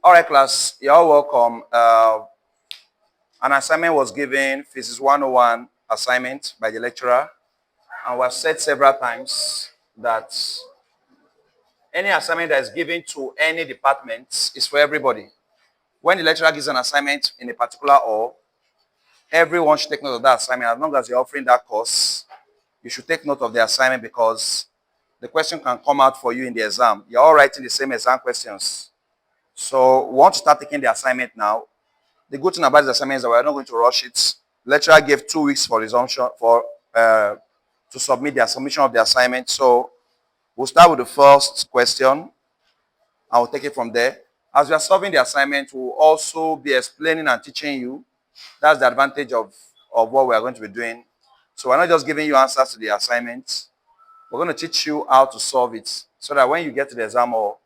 All right, class, you're all welcome. An assignment was given, Physics 101 assignment by the lecturer, and we have said several times that any assignment that is given to any department is for everybody. When the lecturer gives an assignment in a particular hall, everyone should take note of that assignment. As long as you're offering that course, you should take note of the assignment because the question can come out for you in the exam. You're all writing the same exam questions. So we want to start taking the assignment now. The good thing about this assignment is that we're not going to rush it. Lecturer gave 2 weeks for resumption to submit their submission of the assignment. So we'll start with the first question. I will take it from there. As we are solving the assignment, we'll also be explaining and teaching you. That's the advantage of what we are going to be doing. So we're not just giving you answers to the assignment. We're going to teach you how to solve it so that when you get to the exam hall,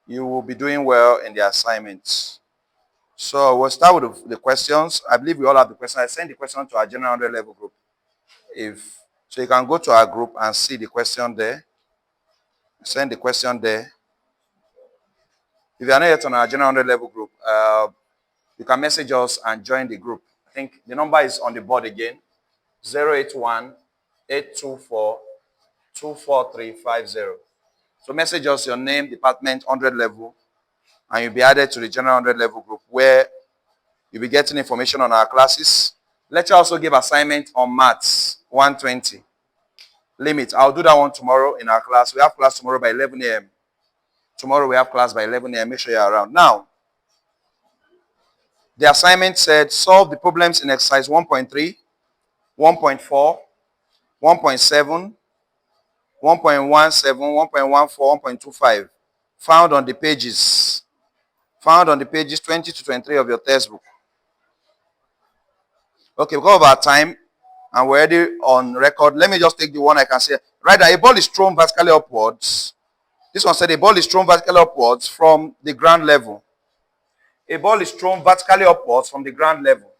you will be doing well in the assignments. So we'll start with the questions. I believe we all have the questions. I sent the question to our general 100 level group. So you can go to our group and see the question there. Send the question there. If you are not yet on our general 100 level group, you can message us and join the group. I think the number is on the board again. 081-824-24350. So message us your name, department, 100 level, and you'll be added to the general 100 level group where you'll be getting information on our classes. Lecture also give assignment on maths 120 limit. I'll do that one tomorrow in our class. We have class tomorrow by 11 a.m. Tomorrow we have class by 11 a.m. Make sure you're around. Now, the assignment said solve the problems in exercise 1.3, 1.4, 1.7, 1.17, 1.14, 1.25 found on the pages 20 to 23 of your textbook. Okay, because of our time and we're already on record, let me just take the one I can say. Right, a ball is thrown vertically upwards. This one said a ball is thrown vertically upwards from the ground level. A ball is thrown vertically upwards from the ground level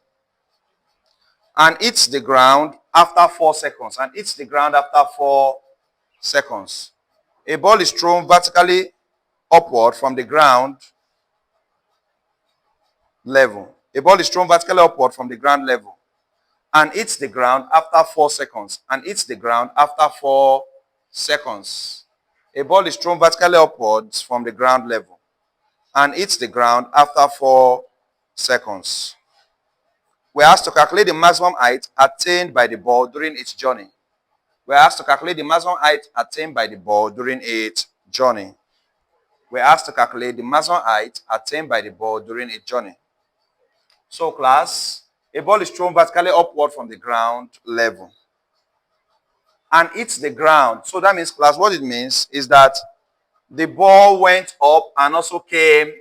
and hits the ground after 4 seconds. And hits the ground after 4 seconds. A ball is thrown vertically upward from the ground level. A ball is thrown vertically upward from the ground level and hits the ground after 4 seconds. And hits the ground after 4 seconds. A ball is thrown vertically upwards from the ground level and hits the ground after 4 seconds. We are asked to calculate the maximum height attained by the ball during its journey. We are asked to calculate the maximum height attained by the ball during its journey. We are asked to calculate the maximum height attained by the ball during its journey. So class, a ball is thrown vertically upward from the ground level and hits the ground. So that means, class, what it means is that the ball went up and also came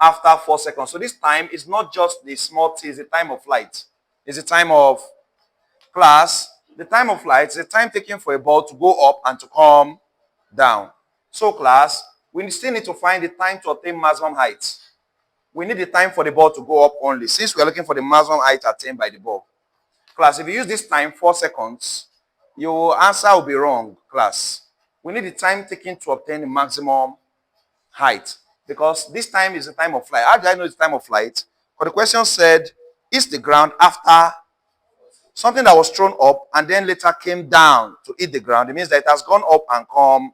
after 4 seconds. So this time is not just the small t, it's the time of flight. It's the time of class. The time of flight is the time taken for a ball to go up and to come down. So class, we still need to find the time to attain maximum height. We need the time for the ball to go up only, since we are looking for the maximum height attained by the ball. Class, if you use this time, 4 seconds, your answer will be wrong, class. We need the time taken to obtain the maximum height, because this time is the time of flight. How do I know it's the time of flight? Because the question said, is the ground after something that was thrown up and then later came down to hit the ground? It means that it has gone up and come.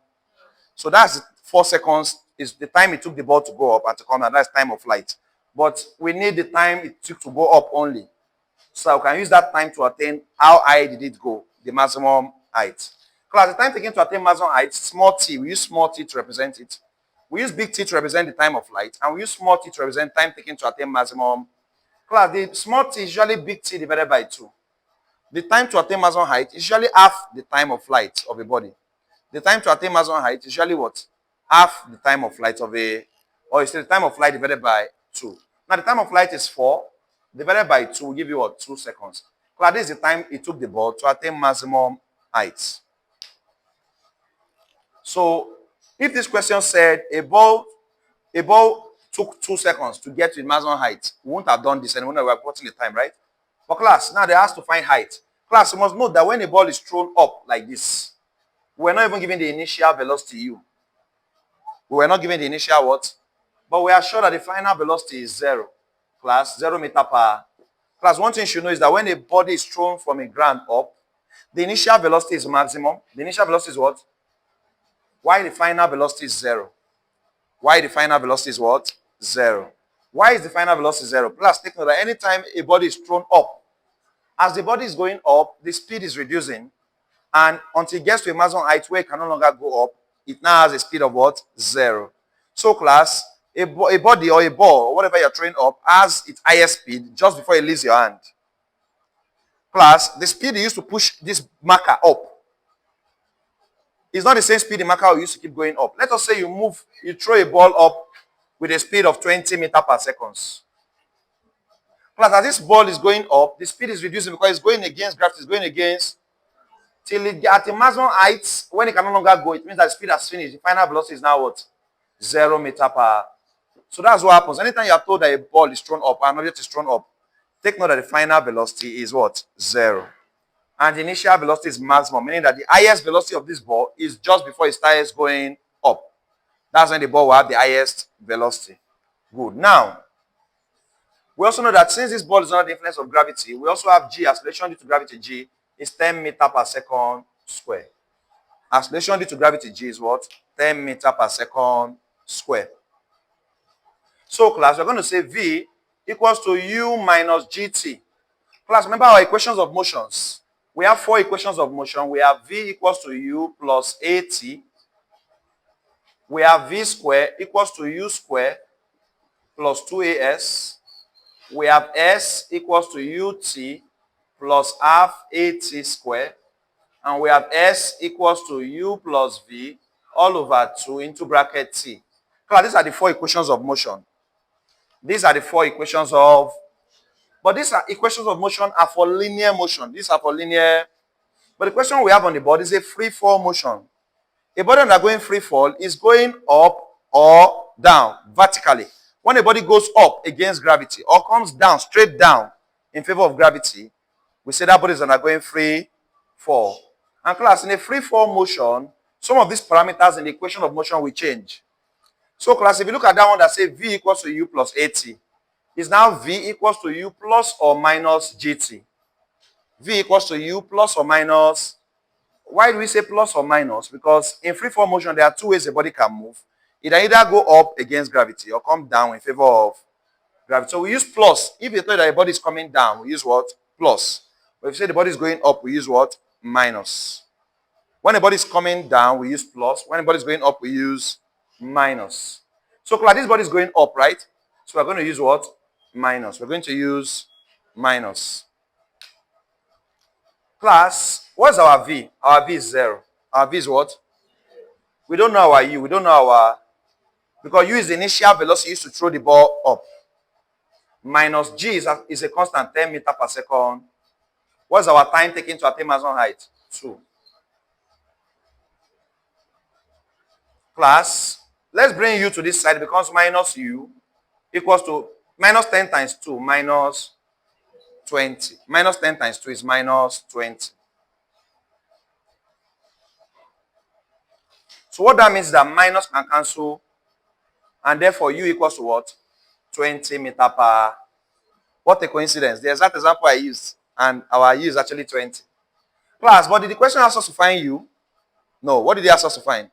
So that's 4 seconds is the time it took the ball to go up and to come down. That's time of flight. But we need the time it took to go up only. So we can use that time to attain how high did it go, the maximum height. Class, the time taken to attain maximum height, small t, we use small t to represent it. We use big T to represent the time of flight, and we use small t to represent time taken to attain maximum. Class, the small t is usually big T divided by 2. The time to attain maximum height is usually half the time of flight of a body. The time to attain maximum height is usually what? Half the time of flight of a, or it's the time of flight divided by 2. Now the time of flight is 4, divided by 2 will give you what? 2 seconds. Class, this is the time it took the ball to attain maximum height. So if this question said a ball took 2 seconds to get to the maximum height, we wouldn't have done this and we wouldn't have putting the time, right? But class, now they asked to find height. Class, you must note that when a ball is thrown up like this, we're not even giving the initial velocity u. We were not given the initial what? But we are sure that the final velocity is 0. Class, 0 meter per. Class, one thing you should know is that when a body is thrown from a ground up, the initial velocity is maximum. The initial velocity is what? Why the final velocity is 0? Why the final velocity is what? 0. Why is the final velocity 0? Plus, take note that anytime a body is thrown up, as the body is going up, the speed is reducing. And until it gets to a maximum height where it can no longer go up, it now has a speed of what? 0. So class, a body or a ball or whatever you're throwing up has its highest speed just before it leaves your hand. Class, the speed you used to push this marker up is not the same speed the marker will use to keep going up. Let us say you throw a ball up with a speed of 20 meters per second. Class, as this ball is going up, the speed is reducing because it's going against gravity, it's going against till it at the maximum height, when it can no longer go, it means that the speed has finished. The final velocity is now what? 0 meter per. So that's what happens. Anytime you are told that a ball is thrown up, an object is thrown up, take note that the final velocity is what? 0. And the initial velocity is maximum, meaning that the highest velocity of this ball is just before it starts going up. That's when the ball will have the highest velocity. Good. Now, we also know that since this ball is under the influence of gravity, we also have G, acceleration due to gravity G, is 10 meters per second square. Acceleration due to gravity G is what? 10 meters per second square. So class, we're going to say V equals to U minus GT. Class, remember our equations of motions. We have 4 equations of motion. We have V equals to U plus AT. We have V square equals to U square plus 2AS. We have S equals to UT plus half AT square. And we have S equals to U plus V all over 2 into bracket T. Class, these are the 4 equations of motion. These are the 4 equations of, but these are equations of motion are for linear motion. These are for linear. But the question we have on the board is a free fall motion. A body undergoing free fall is going up or down vertically. When a body goes up against gravity or comes down, straight down in favor of gravity, we say that body is undergoing free fall. And class, in a free fall motion, some of these parameters in the equation of motion will change. So class, if you look at that one that says V equals to U plus AT, is now V equals to U plus or minus GT. V equals to U plus or minus. Why do we say plus or minus? Because in free fall motion, there are 2 ways a body can move. It can either go up against gravity or come down in favor of gravity. So we use plus. If you tell that a body is coming down, we use what? Plus. But if you say the body is going up, we use what? Minus. When the body is coming down, we use plus. When the body is going up, we use minus. So class, this body is going up, right? So we're going to use what? Minus. We're going to use minus. Class, what's our V? Our V is 0. Our V is what? We don't know our U. We don't know our, because U is the initial velocity used to throw the ball up. Minus G is a constant 10 meters per second. What's our time taken to attain maximum height? 2. Class, let's bring U to this side. It becomes minus U equals to minus 10 times 2 minus 20. Minus 10 times 2 is minus 20. So what that means is that minus can cancel, and therefore U equals to what? 20 meters per. What a coincidence. The exact example I used, and our U is actually 20. Class, but did the question ask us to find U? No. What did they ask us to find?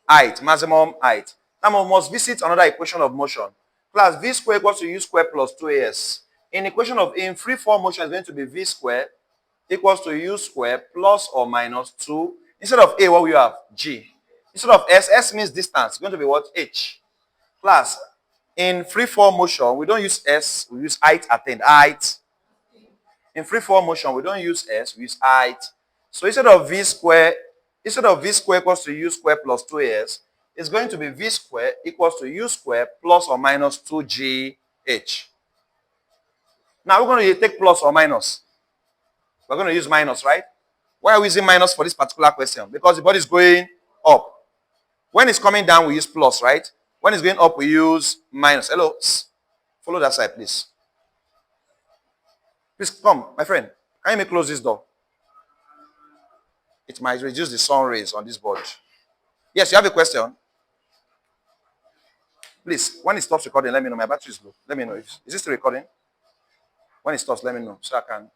Height, maximum height. Now we must visit another equation of motion. Class, V square equals to U square plus 2AS. In free fall motion, is going to be V square equals to U square plus or minus 2. Instead of A, what we have? G. Instead of S, S means distance. It's going to be what? H. Class, in free fall motion, we don't use S, we use height attained. Height. In free fall motion, we don't use S, we use height. So instead of V square equals to U square plus 2AS, it's going to be V square equals to U square plus or minus 2GH. Now we're going to take plus or minus. We're going to use minus, right? Why are we using minus for this particular question? Because the body is going up. When it's coming down, we use plus, right? When it's going up, we use minus. Hello? Follow that side, please. Please come, my friend. Can you make close this door? It might reduce the sun rays on this board. Yes, you have a question? Please, when it stops recording, let me know. My battery is low. Let me know. Is this still recording? When it stops, let me know so I can.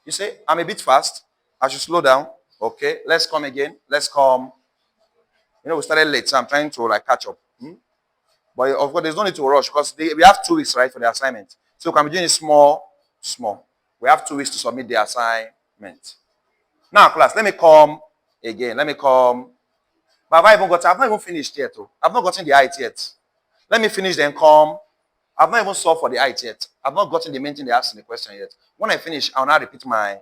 You say, I'm a bit fast. I should slow down. Okay, let's come again. Let's come. We started late, so I'm trying to like catch up. But of course, there's no need to rush because we have 2 weeks, right, for the assignment. So we can be doing it small, small. We have 2 weeks to submit the assignment. Now, class, let me come again. Let me come. But I've not even finished yet. Oh. I've not gotten the height yet. Let me finish then come. I've not even solved for the height yet. I've not gotten the main thing they asked in the question yet. When I finish, I'll now repeat my.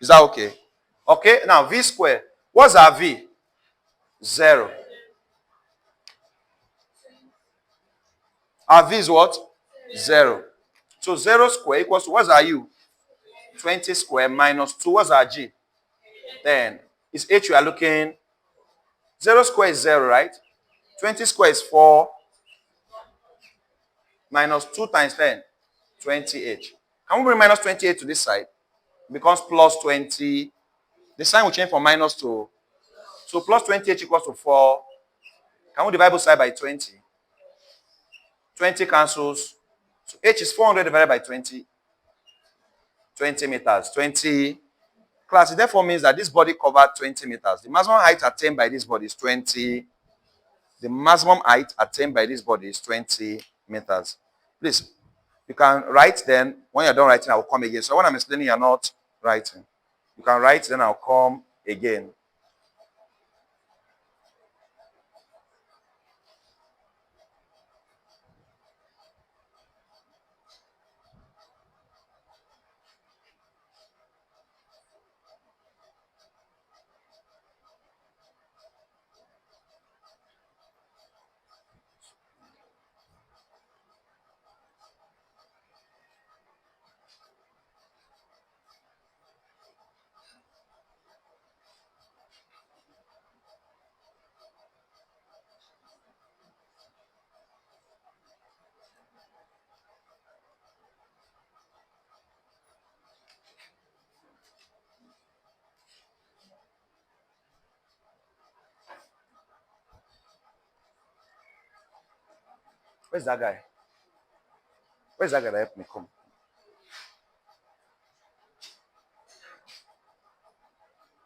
Is that okay? Okay, now V square. What's our V? 0. Our V is what? 0. So 0 square equals to, what's our U? 20 square minus 2. What's our G? 10. Is H you are looking? 0 square is 0, right? 20 square is 4. Minus 2 times 10. 20H. Can we bring minus 28 to this side? It becomes plus 20. The sign will change from minus to. So plus 20H equals to 4. Can we divide both sides by 20? 20 cancels. So H is 400 divided by 20. 20 meters. 20. Class, it therefore means that this body covered 20 meters. The maximum height attained by this body is 20. The maximum height attained by this body is 20 meters. Please, you can write then. When you're done writing, I will come again. So when I'm explaining, you're not writing. You can write, then I'll come again. Where's that guy? Where's that guy that helped me come?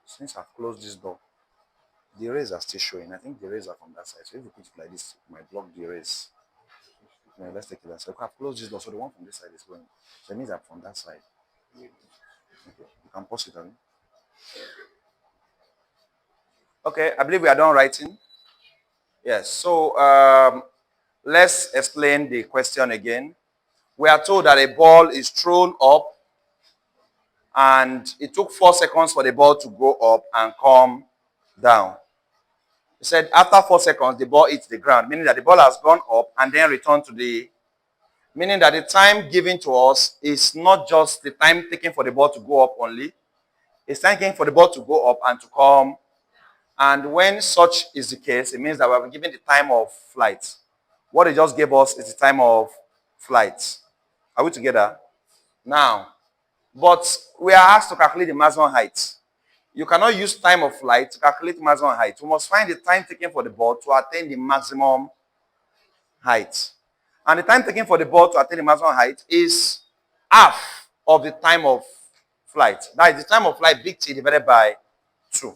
Since I've closed this door, the rays are still showing. I think the rays are from that side. So if you put it like this, it might block the rays. Yeah, let's take it that side. I've closed this door, so the one from this side is going. So it means that from that side. Okay. You can pause it on. Okay, I believe we are done writing. Yes, so let's explain the question again. We are told that a ball is thrown up and it took 4 seconds for the ball to go up and come down. He said after 4 seconds, the ball hits the ground, meaning that the ball has gone up and then returned to the, meaning that the time given to us is not just the time taken for the ball to go up only. It's time taken for the ball to go up and to come. And when such is the case, it means that we have been given the time of flight. What they just gave us is the time of flight. Are we together? Now, but we are asked to calculate the maximum height. You cannot use time of flight to calculate maximum height. We must find the time taken for the ball to attain the maximum height. And the time taken for the ball to attain the maximum height is half of the time of flight. That is the time of flight, big T divided by 2.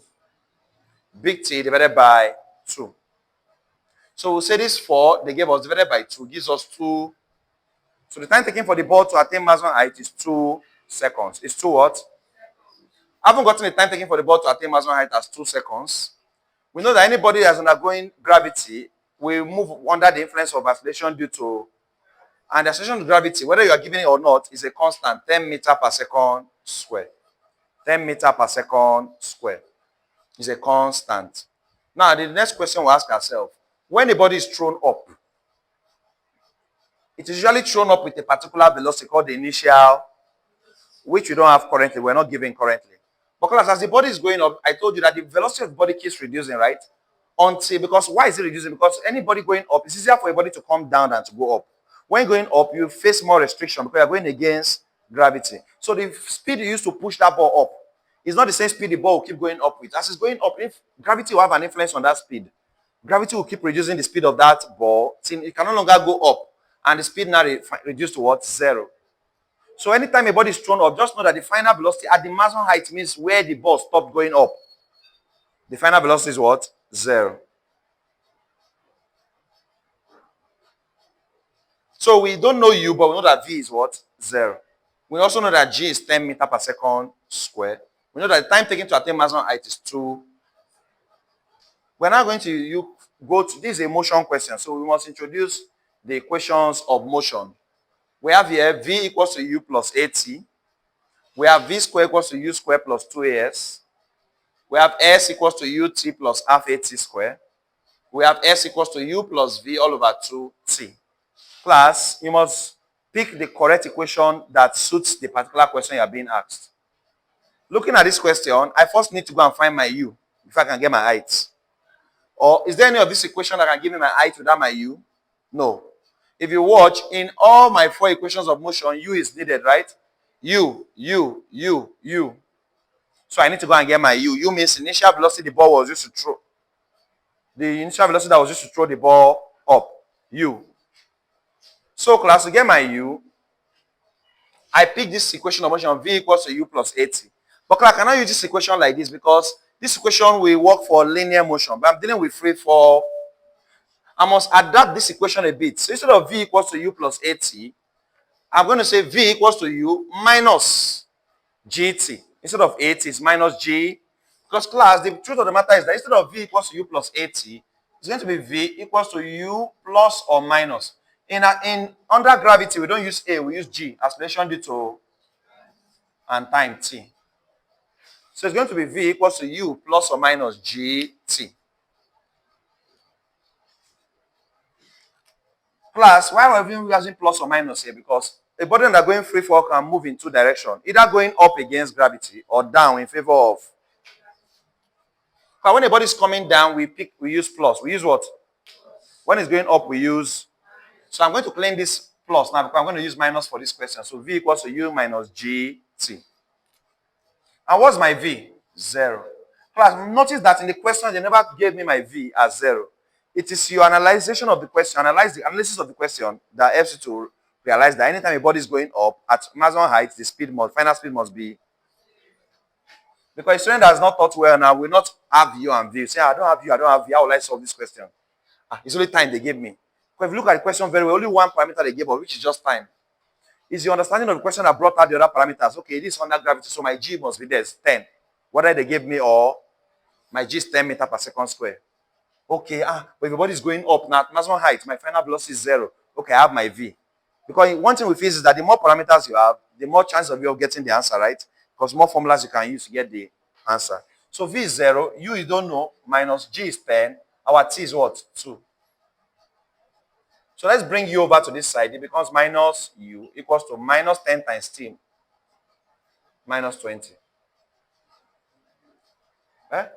Big T divided by 2. So we'll say this 4, they gave us divided by 2, gives us 2. So the time taken for the ball to attain maximum height is 2 seconds. It's 2 what? I haven't gotten the time taken for the ball to attain maximum height as 2 seconds. We know that anybody that's undergoing gravity will move under the influence of acceleration due to, and the acceleration of gravity, whether you are given it or not, is a constant, 10 meters per second square. 10 meters per second square is a constant. Now, the next question we'll ask ourselves, when the body is thrown up, it is usually thrown up with a particular velocity called the initial, which we don't have currently, we're not given currently. But class, as the body is going up, I told you that the velocity of the body keeps reducing, right? Until, because why is it reducing? Because anybody going up, it's easier for a body to come down than to go up. When going up, you face more restriction because you're going against gravity. So the speed you use to push that ball up It's not the same speed the ball will keep going up with. As it's going up, if gravity will have an influence on that speed, gravity will keep reducing the speed of that ball till it can no longer go up. And the speed now reduced to what? 0. So anytime a body is thrown up, just know that the final velocity at the maximum height means where the ball stopped going up. The final velocity is what? 0. So we don't know u, but we know that v is what? 0. We also know that g is 10 meters per second square. We know that the time taken to attain maximum height is 2. We're now going to go to, this is a motion question, so we must introduce the equations of motion. We have here v equals to u plus at. We have v squared equals to u squared plus 2as. We have s equals to ut plus half at squared. We have s equals to u plus v all over 2t. Class, you must pick the correct equation that suits the particular question you are being asked. Looking at this question, I first need to go and find my u before I can get my height. Or is there any of this equation that can give me my height without my u? No. If you watch, in all my 4 equations of motion, u is needed, right? U. So I need to go and get my u. U means initial velocity the ball was used to throw. The initial velocity that was used to throw the ball up. U. So class, to get my u, I pick this equation of motion v equals to u plus at. But class, I cannot use this equation like this because this equation will work for linear motion. But I'm dealing with free fall. I must adapt this equation a bit. So instead of v equals to u plus at, I'm going to say v equals to u minus gt. Instead of 80, it's minus g. Because class, the truth of the matter is that instead of v equals to u plus 80, it's going to be v equals to u plus or minus. In under gravity, we don't use a, we use g, acceleration due to and time t. So it's going to be v equals to u plus or minus gt. Plus, why are we using plus or minus here? Because a body that going free fall can move in 2 directions, either going up against gravity or down in favor of. But when a body is coming down, we use plus. We use what? When it's going up, we use. So I'm going to claim this plus now because I'm going to use minus for this question. So v equals to u minus gt. And what's my v? 0. Class, notice that in the question, they never gave me my v as 0. It is your analysis of the question, analysis of the question that helps you to realize that anytime a body is going up at maximum height, the final speed must be. Because a student that has not thought well now will not have u and v. You say, I don't have u, I don't have v. How will I solve this question? It's only time they gave me. But if you look at the question very well, only one parameter they gave us, which is just time. Is your understanding of the question that brought out the other parameters? Okay, this is under gravity, so my g must be there, it's 10. Whether they gave me or my g is 10 meters per second square. Okay, but if the body is going up now, at maximum height, my final velocity is 0. Okay, I have my v. Because one thing we face is that the more parameters you have, the more chance of you getting the answer, right? Because more formulas you can use to get the answer. So v is 0, u you don't know, minus g is 10, our t is what? 2. So let's bring u over to this side. It becomes minus u equals to minus 10 times t minus 20. Eh? It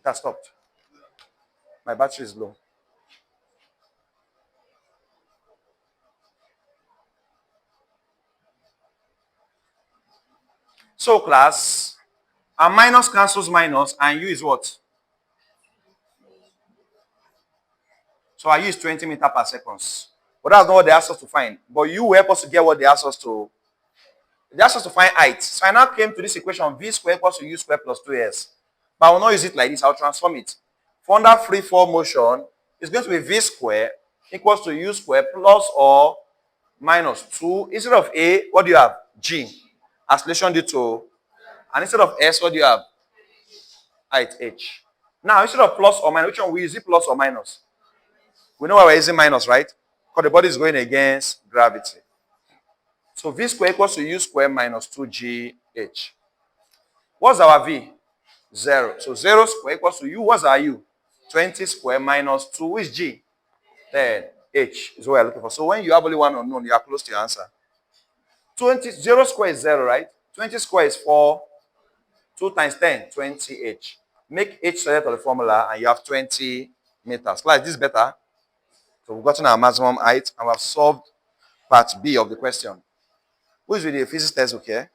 has stopped. My battery is low. So class, a minus cancels minus and u is what? So our u is 20 meters per second. But that's not what they asked us to find. But u will help us to get what they asked us to. They asked us to find height. So I now came to this equation v squared equals to u squared plus 2s. But I will not use it like this. I'll transform it. For under free fall motion, it's going to be v squared equals to u squared plus or minus 2. Instead of a, what do you have? G. Acceleration due to. And instead of s, what do you have? Height h. Now, instead of plus or minus, which one we use? Is it plus or minus? We know why we're using minus, right? Because the body is going against gravity. So v squared equals to u squared minus 2gh. What's our v? 0. So 0 squared equals to u. What's our u? 20 squared minus 2. Which g? 10. H is what we're looking for. So when you have only one unknown, you are close to your answer. 0 squared is 0, right? 20 squared is 4. 2 times 10, 20h. Make h select of the formula and you have 20 meters. Class, this is better. So we've gotten our maximum height and we have solved part B of the question. Who is with the physics textbook here?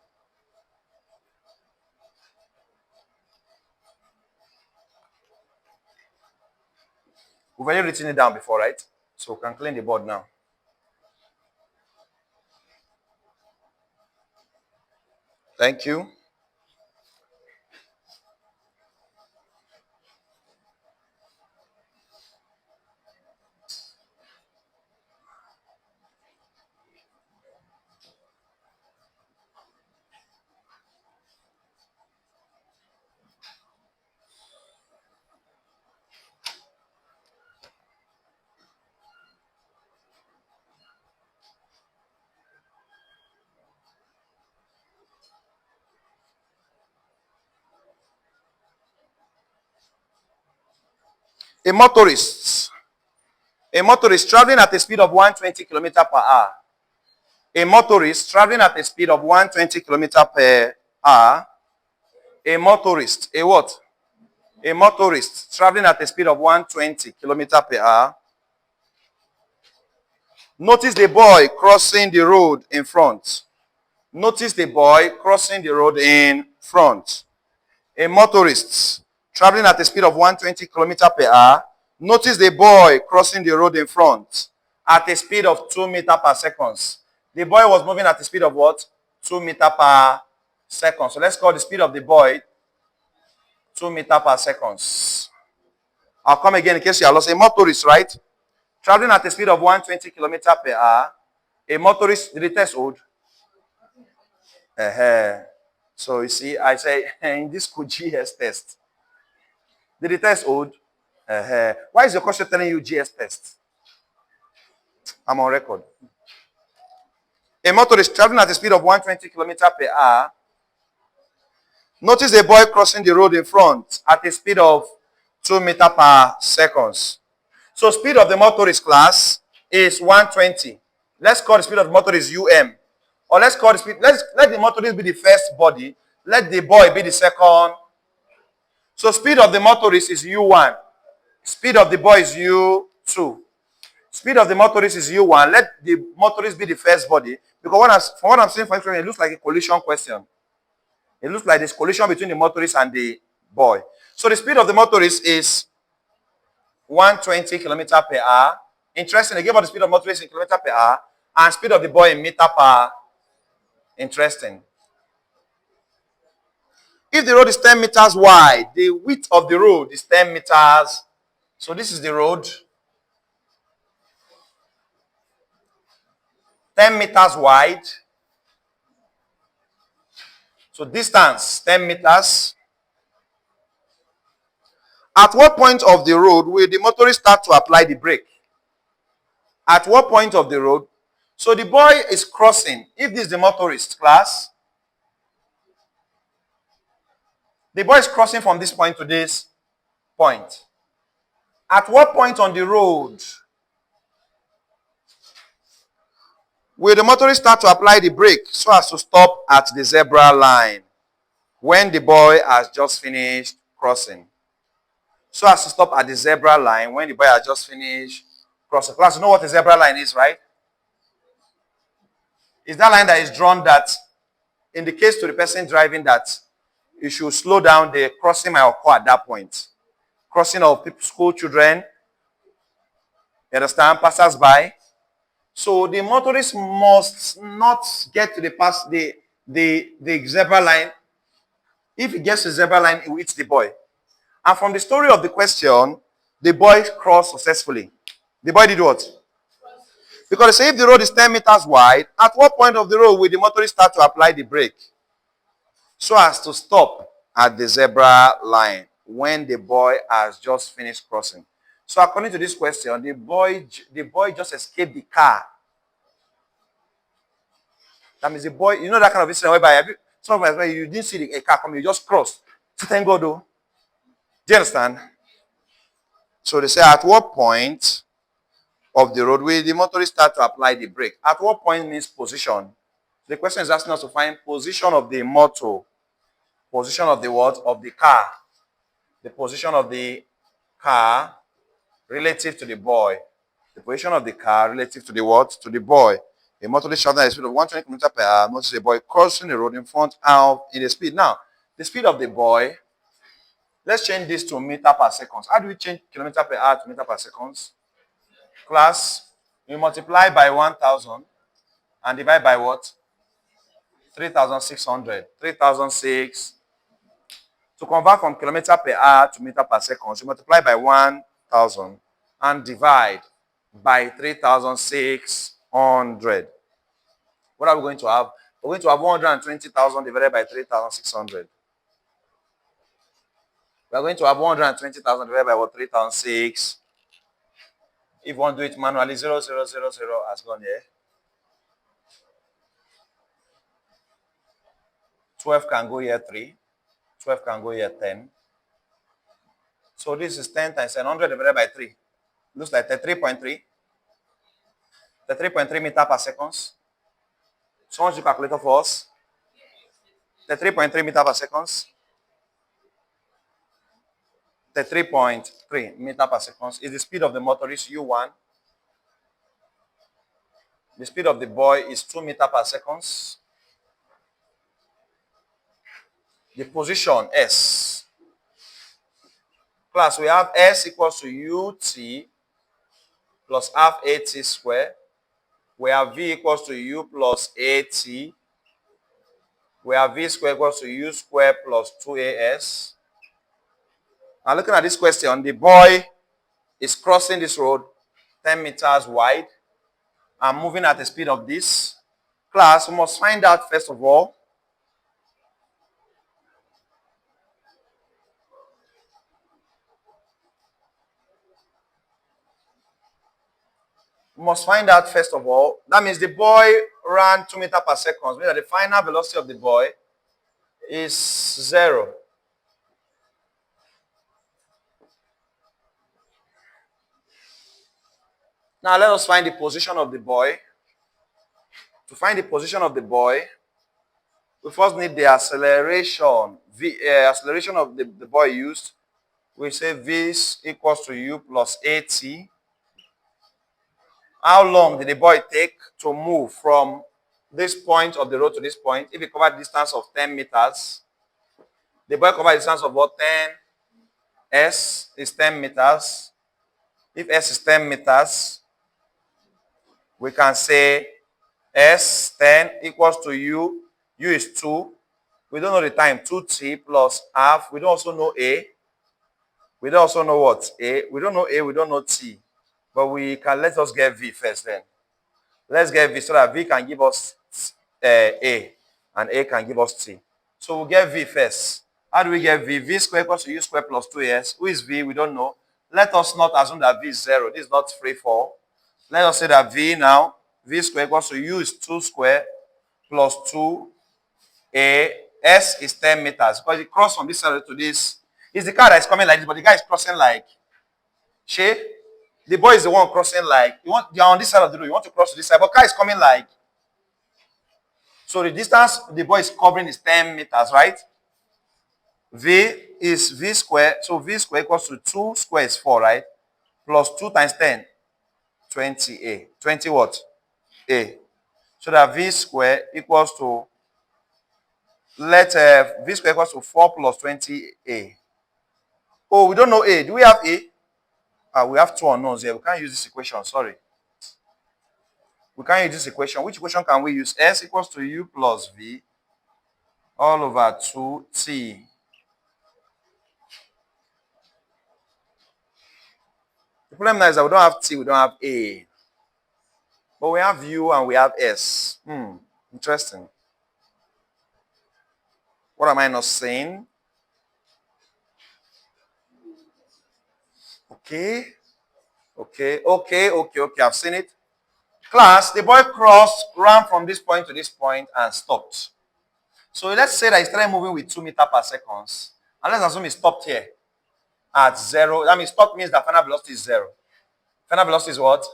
We've already written it down before, right? So we can clean the board now. Thank you. A motorist. A motorist traveling at a speed of 120 kilometers per hour. A motorist traveling at a speed of 120 kilometers per hour. A motorist. A what? A motorist traveling at a speed of 120 kilometers per hour. Notice the boy crossing the road in front. Notice the boy crossing the road in front. A motorist traveling at a speed of 120 kilometers per hour. Notice the boy crossing the road in front at a speed of 2 meters per second. The boy was moving at a speed of what? 2 meters per second. So let's call the speed of the boy 2 meters per second. I'll come again in case you are lost. A motorist, right? Traveling at a speed of 120 kilometers per hour. A motorist, did the test hold? So you see, I say in this GS test, did the test hold? Why is your question telling you GS test? I'm on record. A motorist traveling at a speed of 120 kilometers per hour. Notice a boy crossing the road in front at a speed of 2 meters per second. So speed of the motorist class is 120. Let's call the speed of the motorist UM. Or let's call the speed, let the motorist be the first body. Let the boy be the second. So speed of the motorist is U1. Speed of the boy is U2. Speed of the motorist is U1. Let the motorist be the first body. Because from what I'm saying, for instance, it looks like a collision question. It looks like there's collision between the motorist and the boy. So the speed of the motorist is 120 kilometers per hour. Interesting, they gave us the speed of motorist in kilometers per hour and speed of the boy in meter per. Interesting. If the road is 10 meters wide, the width of the road is 10 meters. So this is the road. 10 meters wide. So distance, 10 meters. At what point of the road will the motorist start to apply the brake? At what point of the road? So the boy is crossing. If this is the motorist class, the boy is crossing from this point to this point. At what point on the road will the motorist start to apply the brake so as to stop at the zebra line when the boy has just finished crossing? So as to stop at the zebra line when the boy has just finished crossing. Class, you know what a zebra line is, right? It's that line that is drawn that indicates to the person driving that you should slow down. The crossing might occur at that point. Crossing of people, school children, you understand, passers by. So the motorist must not get to the zebra line. If he gets to the zebra line, he will hit the boy. And from the story of the question, the boy crossed successfully. The boy did what? Because say if the road is 10 meters wide, at what point of the road will the motorist start to apply the brake so as to stop at the zebra line when the boy has just finished crossing? So according to this question, the boy just escaped the car. That means the boy, you know that kind of incident whereby some of you didn't see a car coming, you just crossed. So thank God though. Do you understand? So they say at what point of the road will the motorist start to apply the brake? At what point means position. The question is asking us to find position of the motor. Position of the what? Of the car. The position of the car relative to the boy. The position of the car relative to the what? To the boy. A motorist traveling at a speed of 120 kilometers per hour notices a boy crossing the road in front of in the speed. Now, the speed of the boy, let's change this to meter per second. How do we change kilometer per hour to meter per second? Class, we multiply by 1,000 and divide by what? 3,600. 3,006. To convert from kilometer per hour to meter per second, you multiply by 1,000 and divide by 3,600. What are we going to have? We're going to have 120,000 divided by 3,600. We're going to have 120,000 divided by what? 3,006. If you want to do it manually, 0,000 has gone here. 12 can go here 3. 12 can go here 10. So this is 10 times 100 divided by 3. Looks like 33.3. 33.3 meter per second. Someone should calculator for us. 33.3 meter per second. 33.3 meter per second is the speed of the motorist U1. The speed of the boy is 2 meter per second. The position S. Class, we have S equals to UT plus half AT square. We have V equals to U plus AT. We have V square equals to U square plus 2AS. Now looking at this question, the boy is crossing this road 10 meters wide and moving at the speed of this. Class, we must find out first of all that means the boy ran 2 meters per second, meaning that the final velocity of the boy is 0. Now let us find the position of the boy. To find the position of the boy, we first need the acceleration. Acceleration of the boy used. We say V equals to U plus AT. How long did the boy take to move from this point of the road to this point? If he covered a distance of 10 meters, the boy covered a distance of what? 10. S is 10 meters. If S is 10 meters, we can say S 10 equals to U. U is 2. We don't know the time. 2t plus half. We don't also know A. We don't also know what? A. We don't know A. We don't know T. But let us get V first then. Let's get V so that V can give us A and A can give us T. So we'll get V first. How do we get V? V square equals to U square plus 2AS. Who is V? We don't know. Let us not assume that V is 0. This is not free fall. Let us say that V now, V square equals to U is 2 square plus 2A. S is 10 meters. Because it crosses from this side to this. It's the car that is coming like this, but the guy is crossing like shape. The boy is the one crossing like, you are on this side of the road, you want to cross to this side, but car is coming like. So the distance the boy is covering is 10 meters, right? V is V square, so V square equals to 2 square is 4, right? Plus 2 times 10, 20A. 20 what? A. So that V square equals to, V square equals to 4 plus 20A. Oh, we don't know A. Do we have A? We have 2 unknowns here. We can't use this equation. Sorry. We can't use this equation. Which equation can we use? S equals to U plus V all over 2T. The problem now is that we don't have T, we don't have A. But we have U and we have S. Interesting. What am I not saying? Okay. I've seen it. Class, the boy ran from this point to this point and stopped. So let's say that he started moving with 2 meters per second. And let's assume he stopped here at 0. That means stop means that final velocity is 0. Final velocity is what?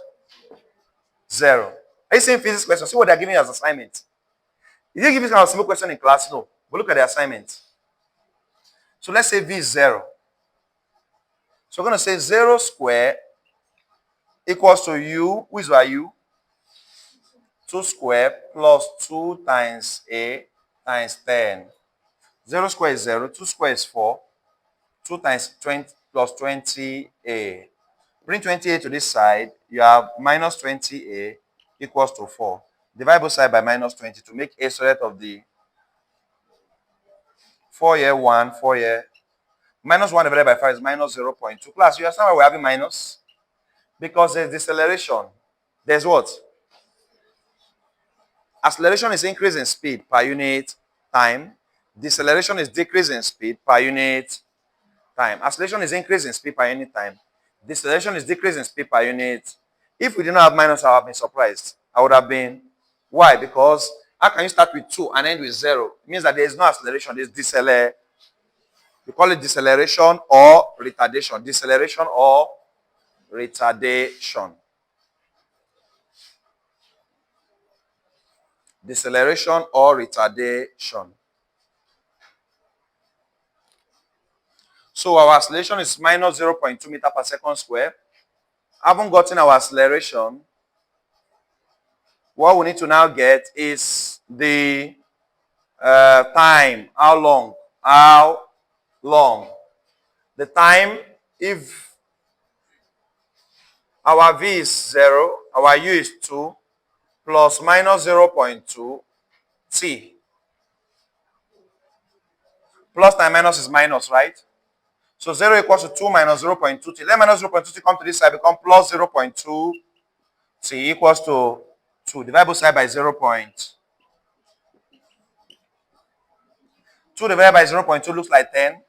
0. Are you seeing physics questions? See what they're giving you as assignment. Did you give this kind of simple question in class? No. But look at the assignment. So let's say V is 0. So we're going to say 0 square equals to U. Who is our U? 2 square plus 2 times a times 10. 0 square is 0. 2 square is 4. 2 times 20 plus 20a. Bring 20a to this side. You have minus 20a equals to 4. Divide both sides by minus 20 to make a square of the 4 here 1, 4 here. Minus 1 divided by 5 is minus 0.2. Class, you understand why we're having minus? Because there's deceleration. There's what? Acceleration is increase in speed per unit time. Deceleration is decrease in speed per unit time. Acceleration is increase in speed per unit time. Deceleration is decrease in speed per unit. If we did not have minus, I would have been surprised. I would have been. Why? Because how can you start with 2 and end with 0? It means that there is no acceleration, there's deceleration. We call it deceleration or retardation. Deceleration or retardation. Deceleration or retardation. So our acceleration is minus 0.2 meter per second square. Haven't gotten our acceleration. What we need to now get is the time. How long? How long? The time, if our v is 0, our u is 2, plus minus 0.2 t. Plus time minus is minus, right? So 0 equals to 2 minus 0.2 t. Let minus 0.2 t come to this side, become plus 0.2 t equals to 2. Divide both sides by 0.2. 2 divided by 0.2 looks like 10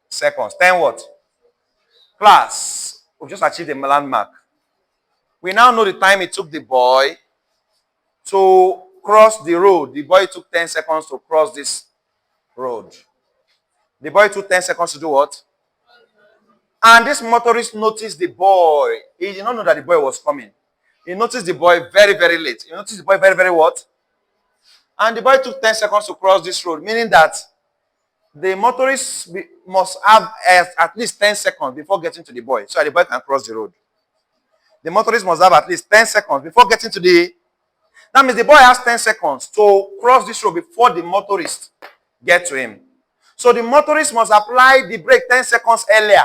seconds. 10 what? Class, we've just achieved a landmark. We now know the time it took the boy to cross the road. The boy took 10 seconds to cross this road. The boy took 10 seconds to do what? And this motorist noticed the boy. He did not know that the boy was coming. He noticed the boy very, very late. He noticed the boy very, very what? And the boy took 10 seconds to cross this road, meaning that the motorist must have at least 10 seconds before getting to the boy, so that the boy can cross the road. The motorist must have at least 10 seconds before getting to the... That means the boy has 10 seconds to cross this road before the motorist gets to him. So the motorist must apply the brake 10 seconds earlier.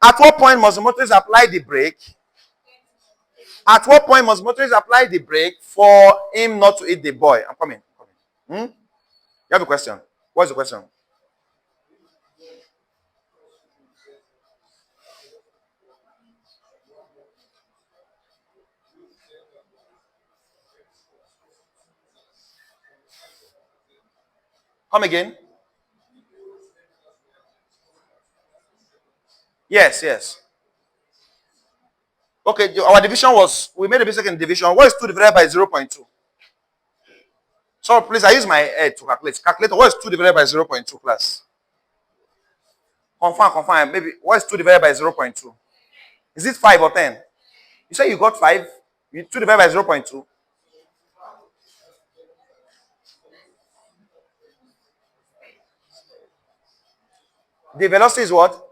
At what point must the motorist apply the brake? At what point must the motorist apply the brake for him not to hit the boy? I'm coming. You have a question? What's the question? Come again? Yes, yes. Okay, our division was, we made a mistake in division. What is 2 divided by 0.2? So please, I use my head to calculate. Calculator, what is 2 divided by 0.2, class? Confirm. Maybe, what is 2 divided by 0.2? Is it 5 or 10? You say you got 5? 2 divided by 0.2? The velocity is what?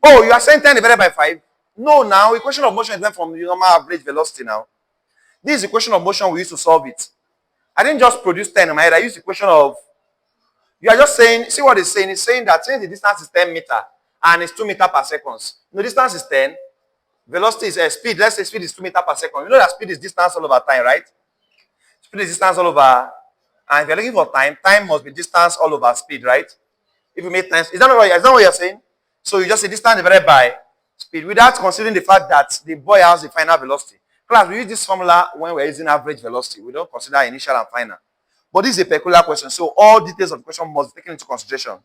Oh, you are saying 10 divided by 5? No, now, equation of motion is meant from the normal average velocity now. This is equation of motion we used to solve it. I didn't just produce 10 in my head. I used the equation of... You are just saying, see what it's saying? It's saying that since the distance is 10 meter and it's 2 meter per second. The distance is 10. Velocity is speed. Let's say speed is 2 meter per second. You know that speed is distance all over time, right? Speed is distance all over. And if you're looking for time, time must be distance all over speed, right? If you make time, is that what you're saying? So you just say distance divided by speed without considering the fact that the boy has the final velocity. Class, we use this formula when we're using average velocity. We don't consider initial and final. But this is a peculiar question, so all details of the question must be taken into consideration.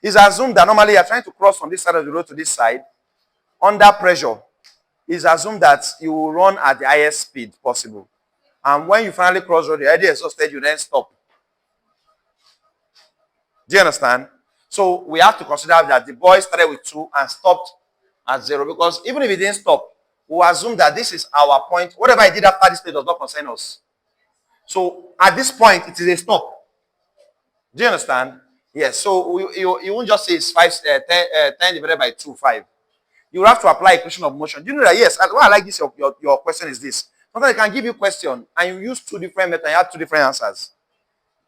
It's assumed that normally you're trying to cross from this side of the road to this side under pressure. It's assumed that you will run at the highest speed possible. And when you finally cross the road, the idea is exhausted, you then stop. Do you understand? So we have to consider that the boy started with 2 and stopped at 0, because even if he didn't stop, we'll assume that this is our point. Whatever he did after this point does not concern us. So at this point, it is a stop. Do you understand? Yes. So you won't just say it's 10 divided by 2, 5. you will have to apply equation of motion. Do you know that? Yes. Why I like this, your question is this. Sometimes I can give you a question and you use two different methods and you have two different answers.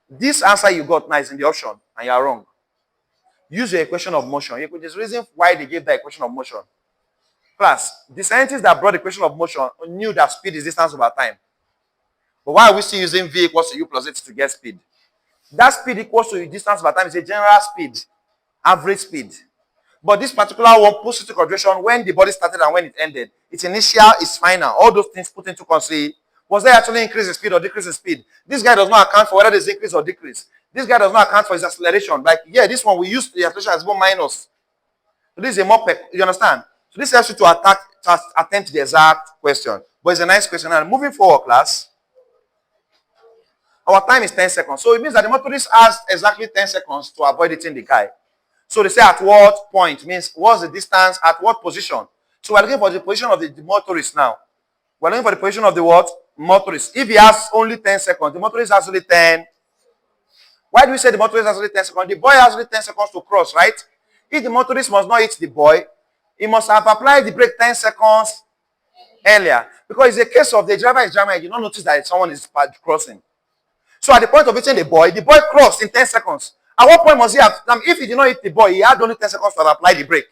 This answer you got now is in the option and you are wrong. Use your equation of motion. There's a reason why they gave that equation of motion. Class, the scientists that brought the equation of motion knew that speed is distance over time. But why are we still using v equals to u plus h to get speed? That speed equals to distance over time is a general speed, average speed. But this particular one puts into consideration when the body started and when it ended. Its initial, its final. All those things put into consideration. Was there actually increase in speed or decrease in speed? This guy does not account for whether there's increase or decrease. This guy does not account for his acceleration. Like, yeah, this one we use the acceleration as one minus. So this is a more, you understand? So this helps you to attend to the exact question. But it's a nice question. And moving forward, class, our time is 10 seconds. So it means that the motorist has exactly 10 seconds to avoid hitting the guy. So they say at what point means what's the distance, at what position. So we're looking for the position of the motorist now. We're looking for the position of the what? Motorist. If he has only 10 seconds, the motorist has only 10. Why do we say the motorist has only 10 seconds? The boy has only 10 seconds to cross, right? If the motorist must not hit the boy, he must have applied the brake 10 seconds earlier. Because it's a case of the driver is driving, you don't notice that someone is crossing. So at the point of hitting the boy crossed in 10 seconds. At what point must he have, if he did not hit the boy, he had only 10 seconds to apply the brake.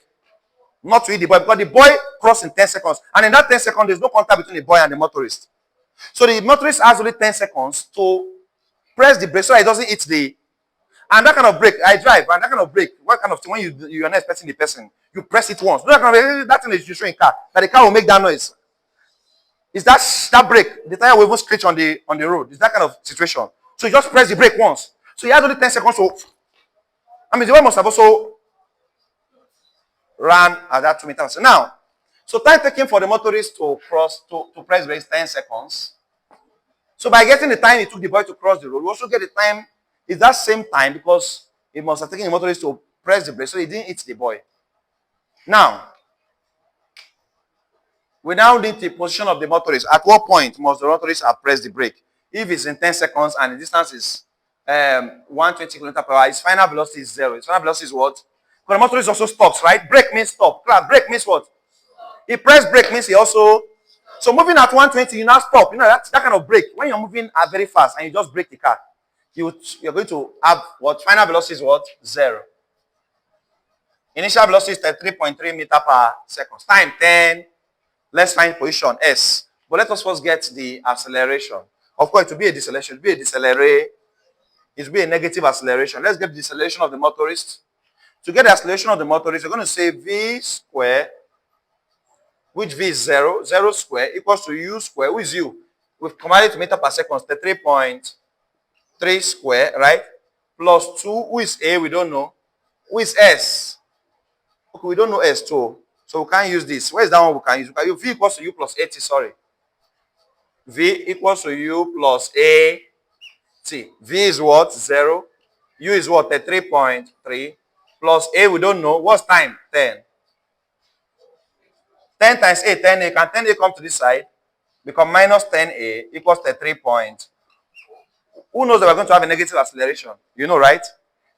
Not to hit the boy, because the boy crossed in 10 seconds. And in that 10 seconds, there's no contact between the boy and the motorist. So the motorist has only 10 seconds to press the brake so that it doesn't hit the... And that kind of brake, I drive, and that kind of brake, what kind of thing, when you are not expecting the person, you press it once. That thing is you show in car, that the car will make that noise. Is that brake, the tire will even scratch on the road. It's that kind of situation. So you just press the brake once. So you had only 10 seconds to... I mean, the boy must have also ran at that 2 meters. Now, so time taken for the motorist to cross, to press brake is 10 seconds. So by getting the time it took the boy to cross the road, we also get the time, is that same time because it must have taken the motorist to press the brake so he didn't hit the boy. Now, we now need the position of the motorist. At what point must the motorist have pressed the brake? If it's in 10 seconds and the distance is 120 km per hour, his final velocity is 0. His final velocity is what? Because the motorist also stops, right? Brake means stop. Brake means what? He pressed brake means he also... So moving at 120, you now stop. You know, that kind of brake. When you're moving very fast and you just brake the car, you're going to have what? Final velocity is what? 0. Initial velocity is 33.3 meters per second. Time 10. Let's find position S. But let us first get the acceleration. Of course, it will be a deceleration. It will be a decelerate. It will be a negative acceleration. Let's get the deceleration of the motorist. To get the acceleration of the motorist, you're going to say V square, which V is 0. 0 square equals to U square. Who is U? We've converted to meter per second. 33.3 square, right? Plus 2. Who is A? We don't know. Who is S? Okay, we don't know S too. So we can't use this. Where is that one we can use? We can use V equals to U plus 80, sorry. V equals to U plus A T. V is what? 0. U is what? 3.3. Plus A, we don't know. What's time? 10. 10 times A, 10A. Can 10A come to this side? Become minus 10A equals 33 point. Who knows that we're going to have a negative acceleration? You know, right?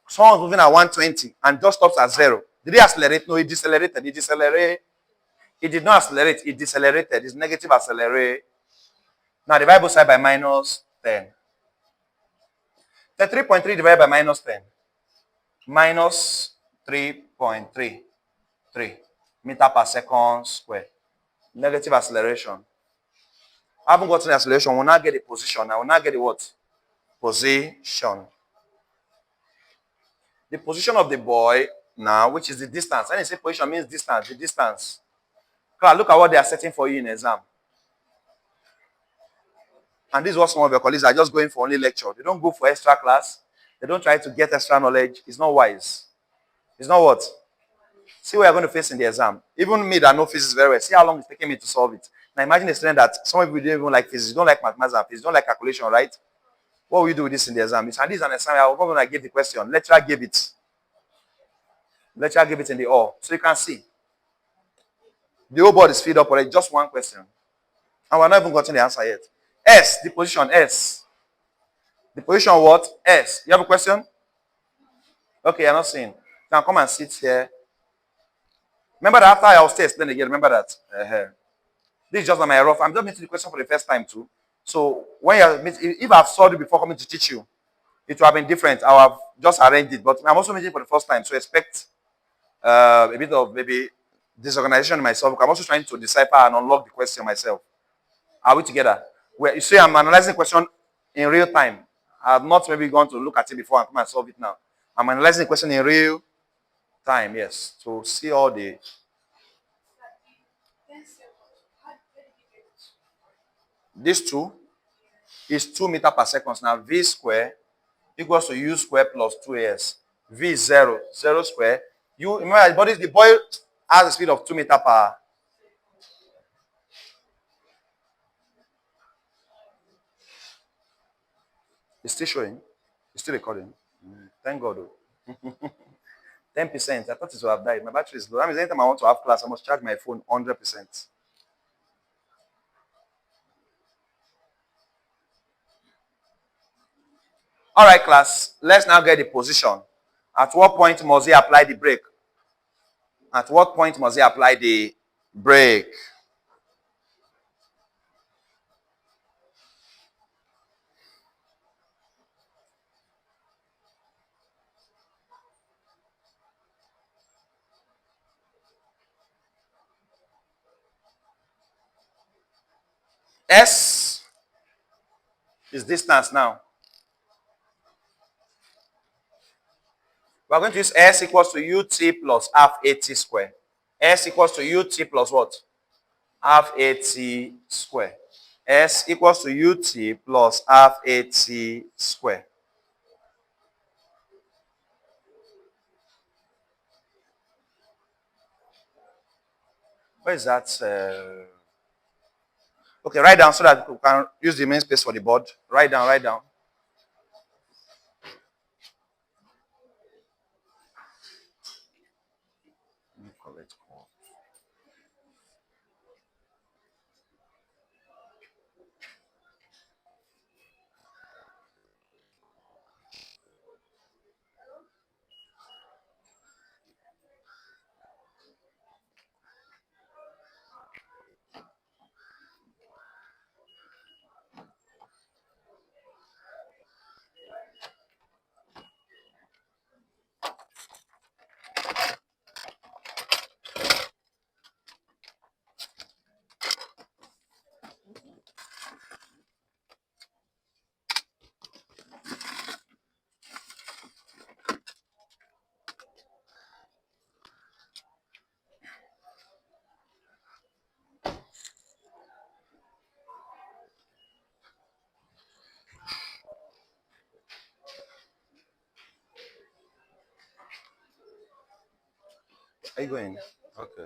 Someone's moving at 120 and just stops at 0. Did he accelerate? No, he decelerated. He decelerated. It did not accelerate. It decelerated. It's negative accelerate. Now divide both sides by minus 10. 33.3 divided by minus 10. Minus 3.33 meter per second square. Negative acceleration. I haven't gotten the acceleration. We'll not get the position. I will not get the what? Position. The position of the boy now, which is the distance. When you say position means distance, the distance. Look at what they are setting for you in exam. And this is what some of your colleagues are just going for only lecture. They don't go for extra class. They don't try to get extra knowledge. It's not wise. It's not what? See what you're going to face in the exam. Even me that know physics very well, see how long it's taking me to solve it. Now imagine a student that some of you don't even like physics, you don't like mathematics and physics, you don't like calculation, right? What will you do with this in the exam? And this is an exam. I'm going to give the question. Lecturer gave it. Lecturer gave it in the all. So you can see. The whole board is filled up already. Just one question. And we're not even gotten the answer yet. S, the position S. The position what? S. You have a question? Okay, you're not seeing. You can come and sit here. Remember that after I will still explain again. Remember that. This is just my rough. I'm just making the question for the first time too. So when if I've solved it before coming to teach you, it would have been different. I have just arranged it. But I'm also making it for the first time. So expect a bit of maybe disorganization in myself. I'm also trying to decipher and unlock the question myself. Are we together? Where you see, I'm analyzing the question in real time. I've not maybe gone to look at it before and come and solve it now. I'm analyzing the question in real time, yes. To see all the this two is 2 meters per second. Now v square equals to u square plus 2as. V is 0. 0 square. You remember the boy has a speed of 2 meters per. It's still showing. It's still recording. Thank God. 10%. I thought it would have died. My battery is low. That means anytime I want to have class, I must charge my phone 100%. All right, class. Let's now get the position. At what point must he apply the brake? At what point must he apply the brake? S is distance now. We're going to use S equals to UT plus half AT square. S equals to UT plus what? Half AT square. S equals to UT plus half AT square. Where is that? Okay, write down so that we can use the main space for the board. Write down, write down. Are you going? Okay.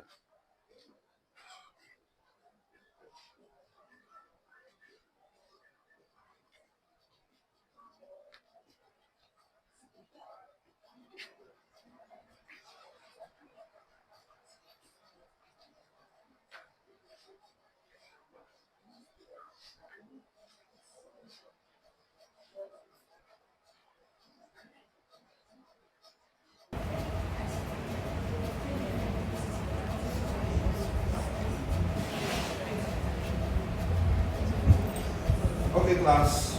Okay, class.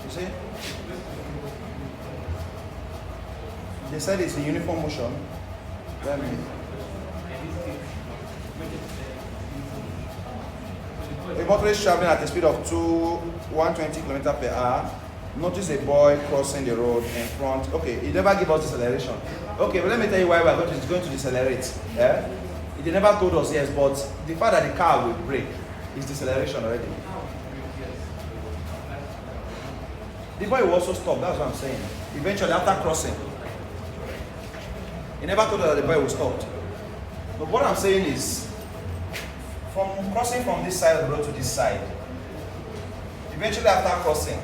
You see? They said it's a uniform motion. Let me. A motorist traveling at a speed of 120 km per hour. Notice a boy crossing the road in front. Okay, it never give us deceleration. Okay, but let me tell you why we're going to decelerate. Yeah? They never told us yes, but the fact that the car will brake is deceleration already. The boy will also stop, that's what I'm saying. Eventually, after crossing. He never told us that the boy will stop. But what I'm saying is, from crossing from this side of the road to this side, eventually after crossing,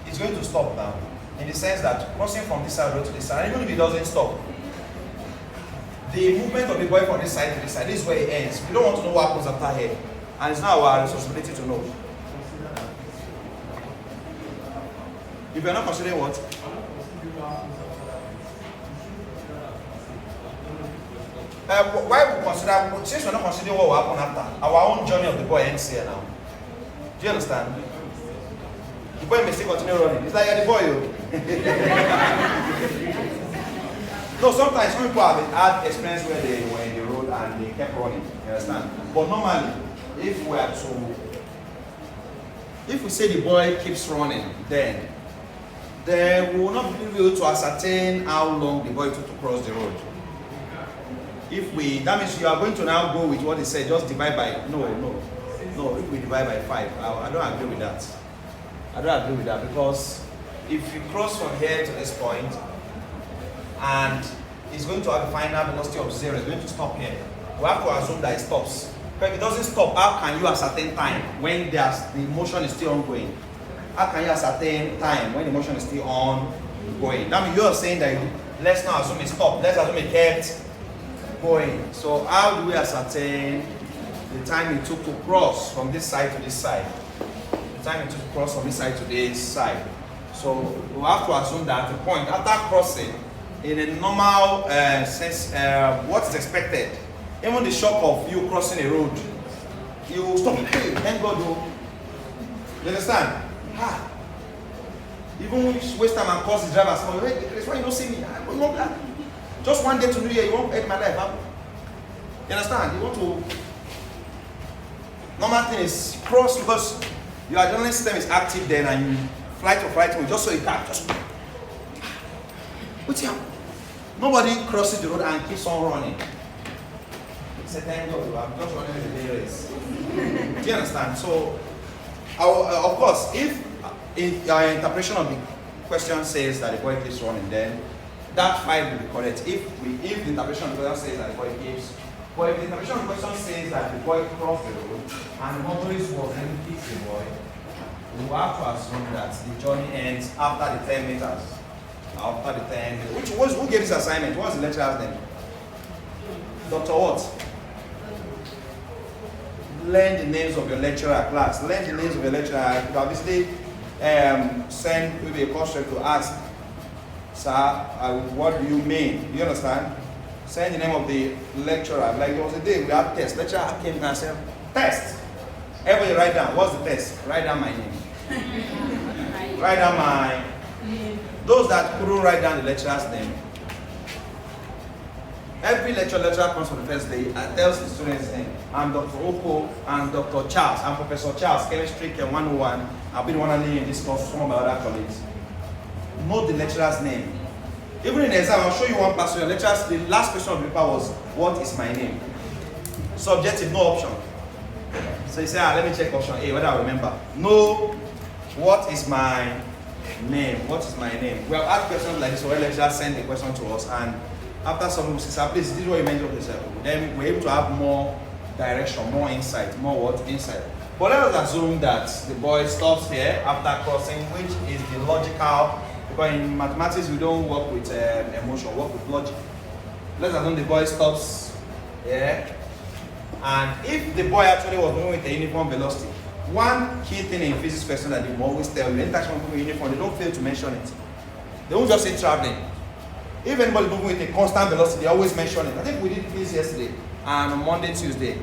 it's going to stop now. in the sense that crossing from this side of the road to this side, and even if he doesn't stop, the movement of the boy from this side to this side, this is where it ends. We don't want to know what happens after here. And it's not our responsibility to know. If you're not considering what? Why we consider, since we're not considering what will happen after, our own journey of the boy ends here now. Do you understand? The boy may still continue running. It's like you're the boy. No, sometimes some people have had experience where they were in the road and they kept running. You understand? But normally, if we say the boy keeps running, then we will not be able to ascertain how long the boy took to cross the road. That means you are going to now go with what he said, just divide by, no, if we divide by 5, I don't agree with that. I don't agree with that, because if you cross from here to this point, and it's going to have a final velocity of 0, it's going to stop here. We have to assume that it stops. But if it doesn't stop, how can you ascertain time when the motion is still ongoing? How can you ascertain time when the motion is still ongoing? That means you are saying that let's not assume it stopped, let's assume it kept going. So how do we ascertain the time it took to cross from this side to this side? The time it took to cross from this side to this side. So we have to assume that at the point after crossing, in a normal sense, what is expected, even the shock of you crossing a road, you stop, hey, thank God, you understand? Even waste time and cause the driver, say, hey, that's why you don't see me. Just one day to New Year, you won't end my life. You understand? You want to, normal thing is cross because your adrenaline system is active then and you flight or flight mode just so you can just, what's here? Nobody crosses the road and keeps on running. Say, thank God, I'm just running the day race. Do you understand? So, of course, if your interpretation of the question says that the boy keeps running, then that 5 will be correct. If the interpretation of the question says that the boy keeps, but if the interpretation of the question says that the boy crossed the road and the motorist was then hits the boy, we will have to assume that the journey ends after the 10 meters. After the 10 meters. Who gave this assignment? What's the lecturer's name? Dr. what? Learn the names of your lecturer class. Learn the names of your lecturer. You obviously send maybe a question to ask, sir, what do you mean? Do you understand? Send the name of the lecturer. Like there was a day we had test. Lecturer came and said, test. Everybody write down. What's the test? Write down my name. Write down my name. Those that couldn't write down the lecturer's name. Every lecturer comes for the first day and tells the students' name. I'm Dr. Oko and Dr. Charles. I'm Professor Charles, Chemistry Chem 101. I've been one of in this course, some of my other colleagues. Know the lecturer's name. Even in the exam, I'll show you one person. The last question of the paper was, what is my name? Subjective, no option. So you say, let me check option A, whether I remember. No, what is my name? What is my name? We have asked questions like this, where lecturers send the question to us, and after some people say, please, this is what you meant of yourself. Then we're able to have more direction, more insight, more what? Insight. But let us assume that the boy stops here after crossing, which is the logical, because in mathematics we don't work with emotion, we work with logic. Let's assume the boy stops here, and if the boy actually was moving with a uniform velocity, one key thing in physics question that they always tell you, anytime people with uniform, they don't fail to mention it. They won't just say traveling. If anybody moving with a constant velocity, they always mention it. I think we did this yesterday and on Monday, Tuesday.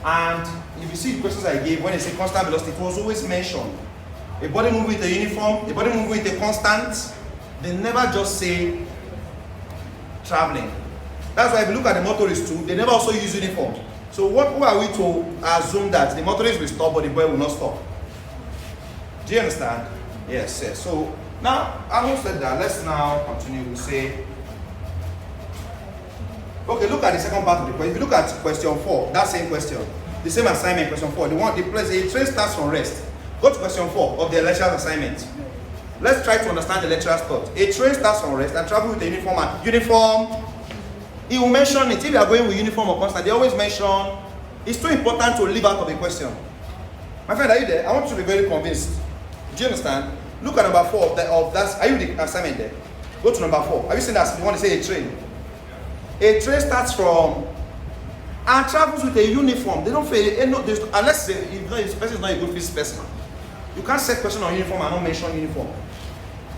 And if you see the questions I gave, when they say constant velocity, it was always mentioned. A body moving with a uniform, a body moving with a constant, they never just say traveling. That's why if you look at the motorist too, they never also use uniform. So what are we to assume that the motorist will stop but the boy will not stop? Do you understand? Yes, yes. So now, having said that, let's now continue to say, okay, look at the second part of the question. If you look at question 4, that same question, the same assignment, question 4, the train starts from rest. Go to question 4 of the lecturer's assignment. Let's try to understand the lecturer's thought. A train starts from rest and travels with a uniform. He will mention it. If you are going with uniform or constant, they always mention. It's too important to leave out of the question. My friend, are you there? I want you to be very convinced. Do you understand? Look at number 4 of that. Are you the assignment there? Go to number 4. Have you seen that? You want to say a train? A train starts from and travels with a uniform. They don't fail unless this person is not a good physics person. You can't set question on uniform and not mention uniform.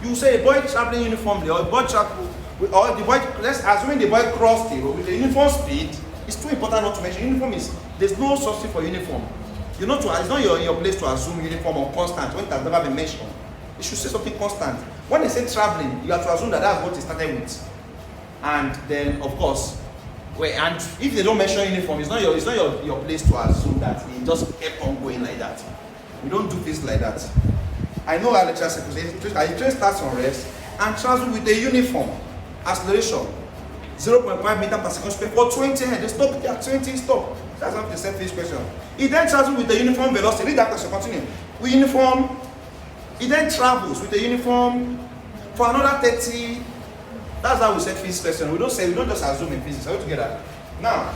You say a boy traveling uniformly or a boy travel or the boy. Let's assume the boy crossed the road with a uniform speed. It's too important not to mention uniform. There's no substitute for uniform. It's not your place to assume uniform or constant when it has never been mentioned. You should say something constant. When they say traveling, you have to assume that that's what it started with. And then, of course, and if they don't mention uniform, it's not your place to assume that it just kept on going like that. We don't do things like that. I know our lecturer said a train starts from rest and travels with a uniform acceleration 0.5 meter per second square for 20 head. They stop there, 20 stop. That's not the same fish question. It then travels with a uniform velocity. Read that question, continue. It then travels with a uniform for another 30. That's how we set physics question. We don't just assume in physics. Are we together? Now,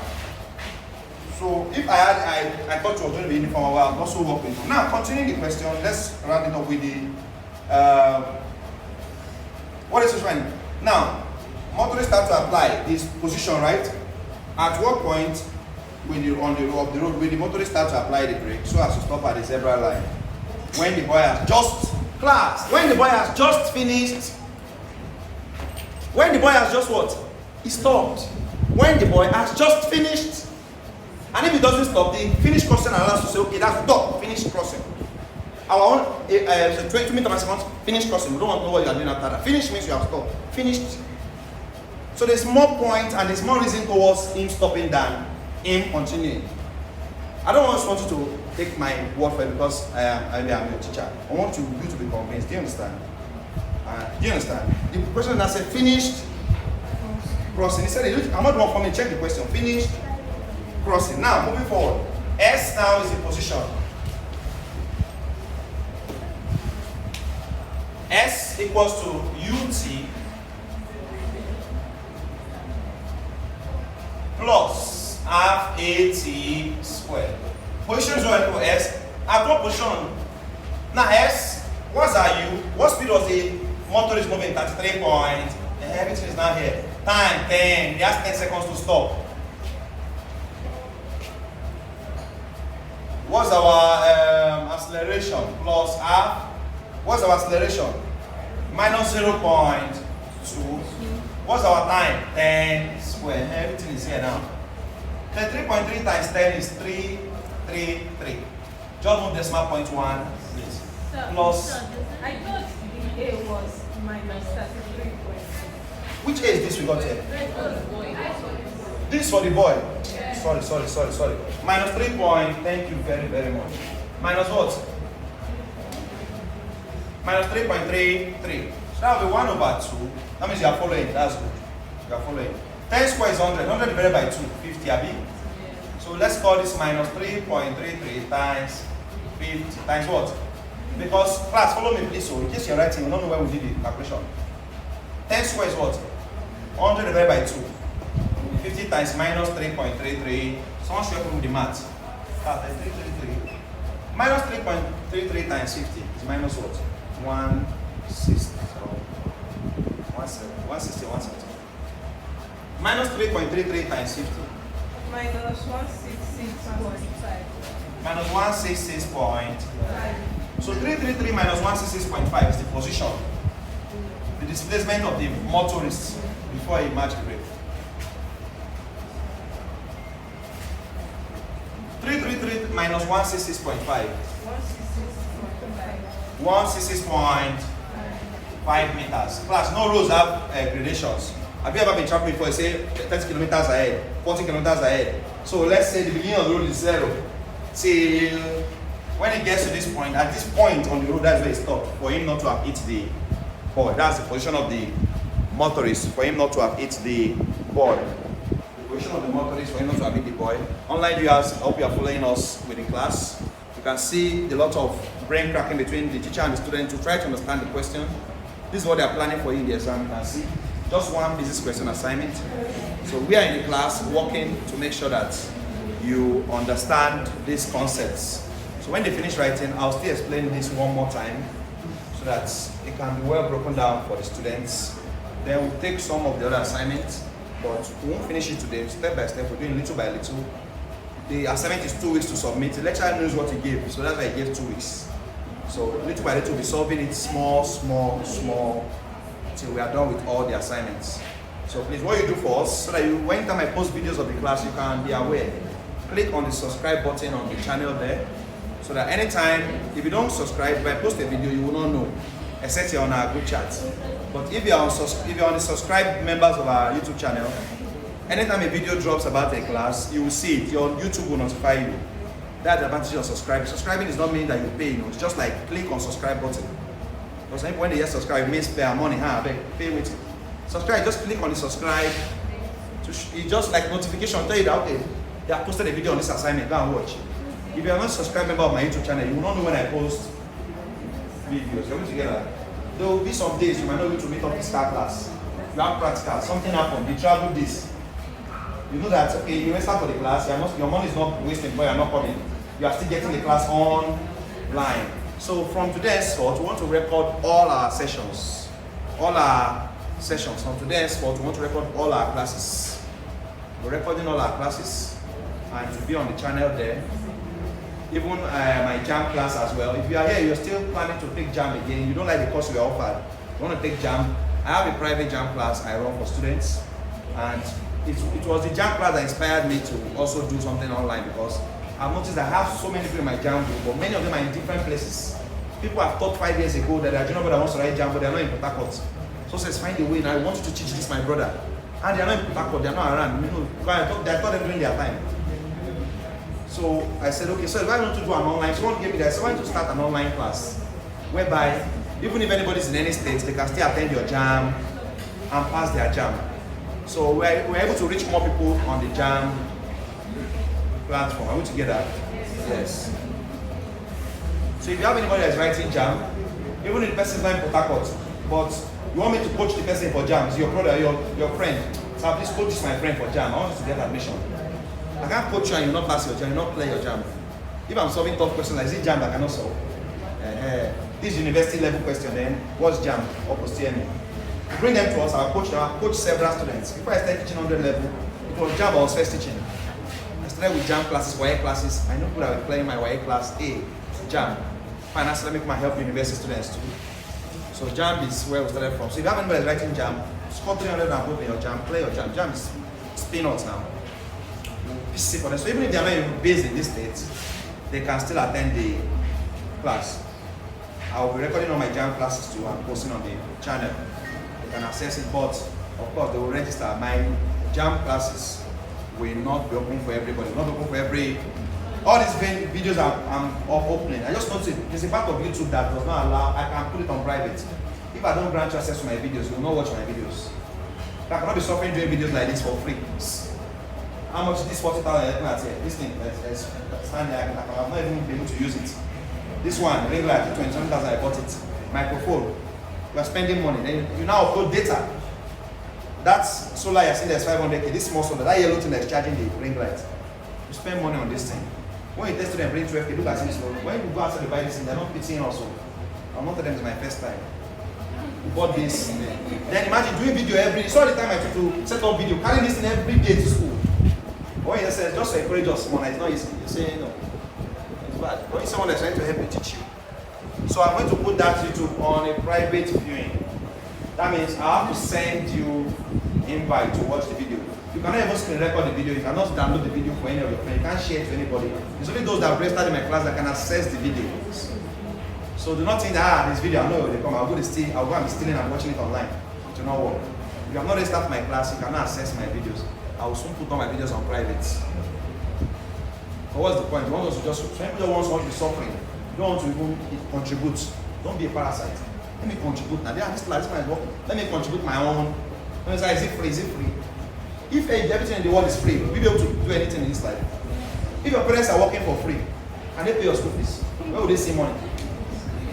so if I thought you were going to be uniform, well, I'm also working. Now, continuing the question, let's round it up with the what is this one? Now, motorists start to apply this position, right? At what point on the road will the motorist start to apply the brake so as to stop at the zebra line? When the boy has just finished. When the boy has just what? He stopped. When the boy has just finished. And if he doesn't stop, the finish crossing allows us to say, okay, that's stop, finish crossing. Our own 20 meters per second, finish crossing. We don't want to know what you are doing after that. Finish means you have stopped. Finished. So there's more point and there's more reason towards him stopping than him continuing. I don't want you to take my word for it because I am your teacher. I want you to be convinced. Do you understand? The question that said finished crossing. He said, I'm not one for me. Check the question. Finished crossing. Now, moving forward. S now is in position. S equals to UT plus half AT squared. Position is equal to S. At what position? Now S, what's our U? What speed was the motor is moving? 33 points. Everything is now here. Time 10. He has 10 seconds to stop. What's our acceleration? Plus half. What's our acceleration? Minus 0.2. What's our time? 10 square. Everything is here now. 3.3 times 10 is 333. Just move decimal point 1, please. Plus. I thought the A was minus 33. Which A is this we got here? This is for the boy. Sorry. Minus 3 point. Thank you very, very much. Minus what? Minus 3.33. So that will be 1 over 2. That means you are following. That's good. You are following. 10 squared is 100. 100 divided by 2. 50, Abi. So let's call this minus 3.33 times 50 times what? Because class, follow me please. So in case you're writing, you don't know where we did the calculation. 10 squared is what? 100 divided by 2. 50 times minus 3.33. Someone should help me with the math. 333. Minus 3.33 times 50 is minus what? 160. 170. Minus 3.33 times 50. Minus 166.5. Minus 166.5. So 333 minus 166.5 is the position. The displacement of the motorist before he matched the brake. 333 minus 166.5. 166.5 meters. Class, no roads have gradations. Have you ever been traveling before? Say 30 kilometers ahead, 40 kilometers ahead. So let's say the beginning of the road is 0 till when it gets to this point. At this point on the road, that's where it stopped. For him not to have hit the boy. That's the position of the motorist. For him not to have hit the boy. The position of the motorist for him not to have hit the boy. Unlike you guys, I hope you are following us with the class. You can see a lot of brain cracking between the teacher and the student to try to understand the question. This is what they are planning for you in the exam. You can see just one business question assignment. So we are in the class working to make sure that you understand these concepts. So when they finish writing, I'll still explain this one more time so so that it can be well broken down for the students. Then we'll take some of the other assignments, but we won't finish it today. Step by step, we're doing little by little. The assignment is 2 weeks to submit. The lecturer knows what he gave, so that's why he gave 2 weeks. So little by little, we'll be solving it small, till we are done with all the assignments. So please, what you do for us, so that you, anytime I post videos of the class, you can be aware. Click on the subscribe button on the channel there, so that anytime, if you don't subscribe, if I post a video, you will not know, except you're on our group chat. But if you're on the subscribed members of our YouTube channel, anytime a video drops about a class, you will see it. Your YouTube will notify you. That's the advantage of subscribing. Subscribing is not meaning that you pay, it's just like click on subscribe button. Because when they just subscribe, it means pay our money, pay with it. Subscribe, just click on the subscribe. It's just like notification, tell you that, okay, they have posted a video on this assignment, go and watch. If you are not a subscribed member of my YouTube channel, you will not know when I post videos. You're going together. There will be some days you might not be able to meet up the start class. You have practical, something happened, you travel this. You know that, okay, you register for the class, your money is not wasting, but you're not coming. You are still getting the class online. So from today henceforth, we want to record all our sessions. From today henceforth, we want to record all our classes. We're recording all our classes, and to be on the channel there. Even my JAM class as well. If you are here, you're still planning to take JAM again, you don't like the course we offered, you want to take JAM, I have a private JAM class I run for students, and it was the JAM class that inspired me to also do something online, because I've noticed that I have so many people in my JAM group, but many of them are in different places. People have thought 5 years ago that I don't know what I want to write JAM, but they're not in Port Harcourt. So says, find a way, and I want you to teach this, my brother. And they're not in Port Harcourt, they're not around. I thought they're doing their time. So I said, okay, so if I want to do an online, someone gave me that, so I want to start an online class, whereby even if anybody's in any state, they can still attend your JAM and pass their JAM. So we're able to reach more people on the JAM platform. Are we together? Yes. So if you have anybody that's writing JAM, even if the person is not in Port Harcourt, but you want me to coach the person for JAM, it's your brother, your friend. So please coach this my friend for JAM. I want you to get admission. I can't coach you and you not pass your JAM, you not play your JAM. If I'm solving tough questions, like, is it JAM that I cannot solve? This university level question, then what's JAM or post-TME? Bring them to us, I'll coach several students. Before I started teaching 100 level, it was JAM I was first teaching. I started with JAM classes, YA classes. I know people that were playing my YA class A, JAM. Fine, let me come and help university students too. So JAM is where we started from. So if you have anybody writing JAM, score 300 and above in your JAM, play your JAM. JAM is peanuts now. So even if they are not even based in this state, they can still attend the class. I will be recording all my JAM classes too and posting on the channel. They can access it, but of course they will register. My JAM classes will not be open for everybody. Not open for every. All these videos I'm opening. I just noticed there's a part of YouTube that does not allow. I can put it on private. If I don't grant you access to my videos, you will not watch my videos. I cannot be suffering doing videos like this for free. How much is this 40,000? This thing, stand there, I have not even been able to use it. This one, ring light, 27,000, I bought it. Microphone, you are spending money. Then you now upload data. That's solar, you're seeing there's 500K. This small solar, that yellow thing that's charging the ring light. You spend money on this thing. When you test them, bring 12K, look at this. When you go outside to buy this thing, they're not pitying also. I'm not telling them it's my first time. We bought this. Then imagine doing video every, so all the time I took to set up video, carrying this thing every day to school. When you say, just to encourage us, it's not easy. You say, no, it's bad. When someone is trying to help you teach you. So I'm going to put that YouTube on a private viewing. That means I have to send you invite to watch the video. You cannot even screen record the video. You cannot download the video for any of your friends. You can't share it to anybody. It's only those that have registered in my class that can access the videos. So do not think that this video, I know they come, I'll go and be stealing and watching it online. It will not work. If you have not registered my class, you cannot access my videos. I will soon put all my videos on private. But what's the point? You want us to just, some people don't want to be suffering. You don't want to even contribute. Don't be a parasite. Let me contribute now. This man is working. Let me contribute my own. Is it free? Is it free? If everything in the world is free, we'll be able to do anything in this life. If your parents are working for free and they pay your school fees, where will they see money?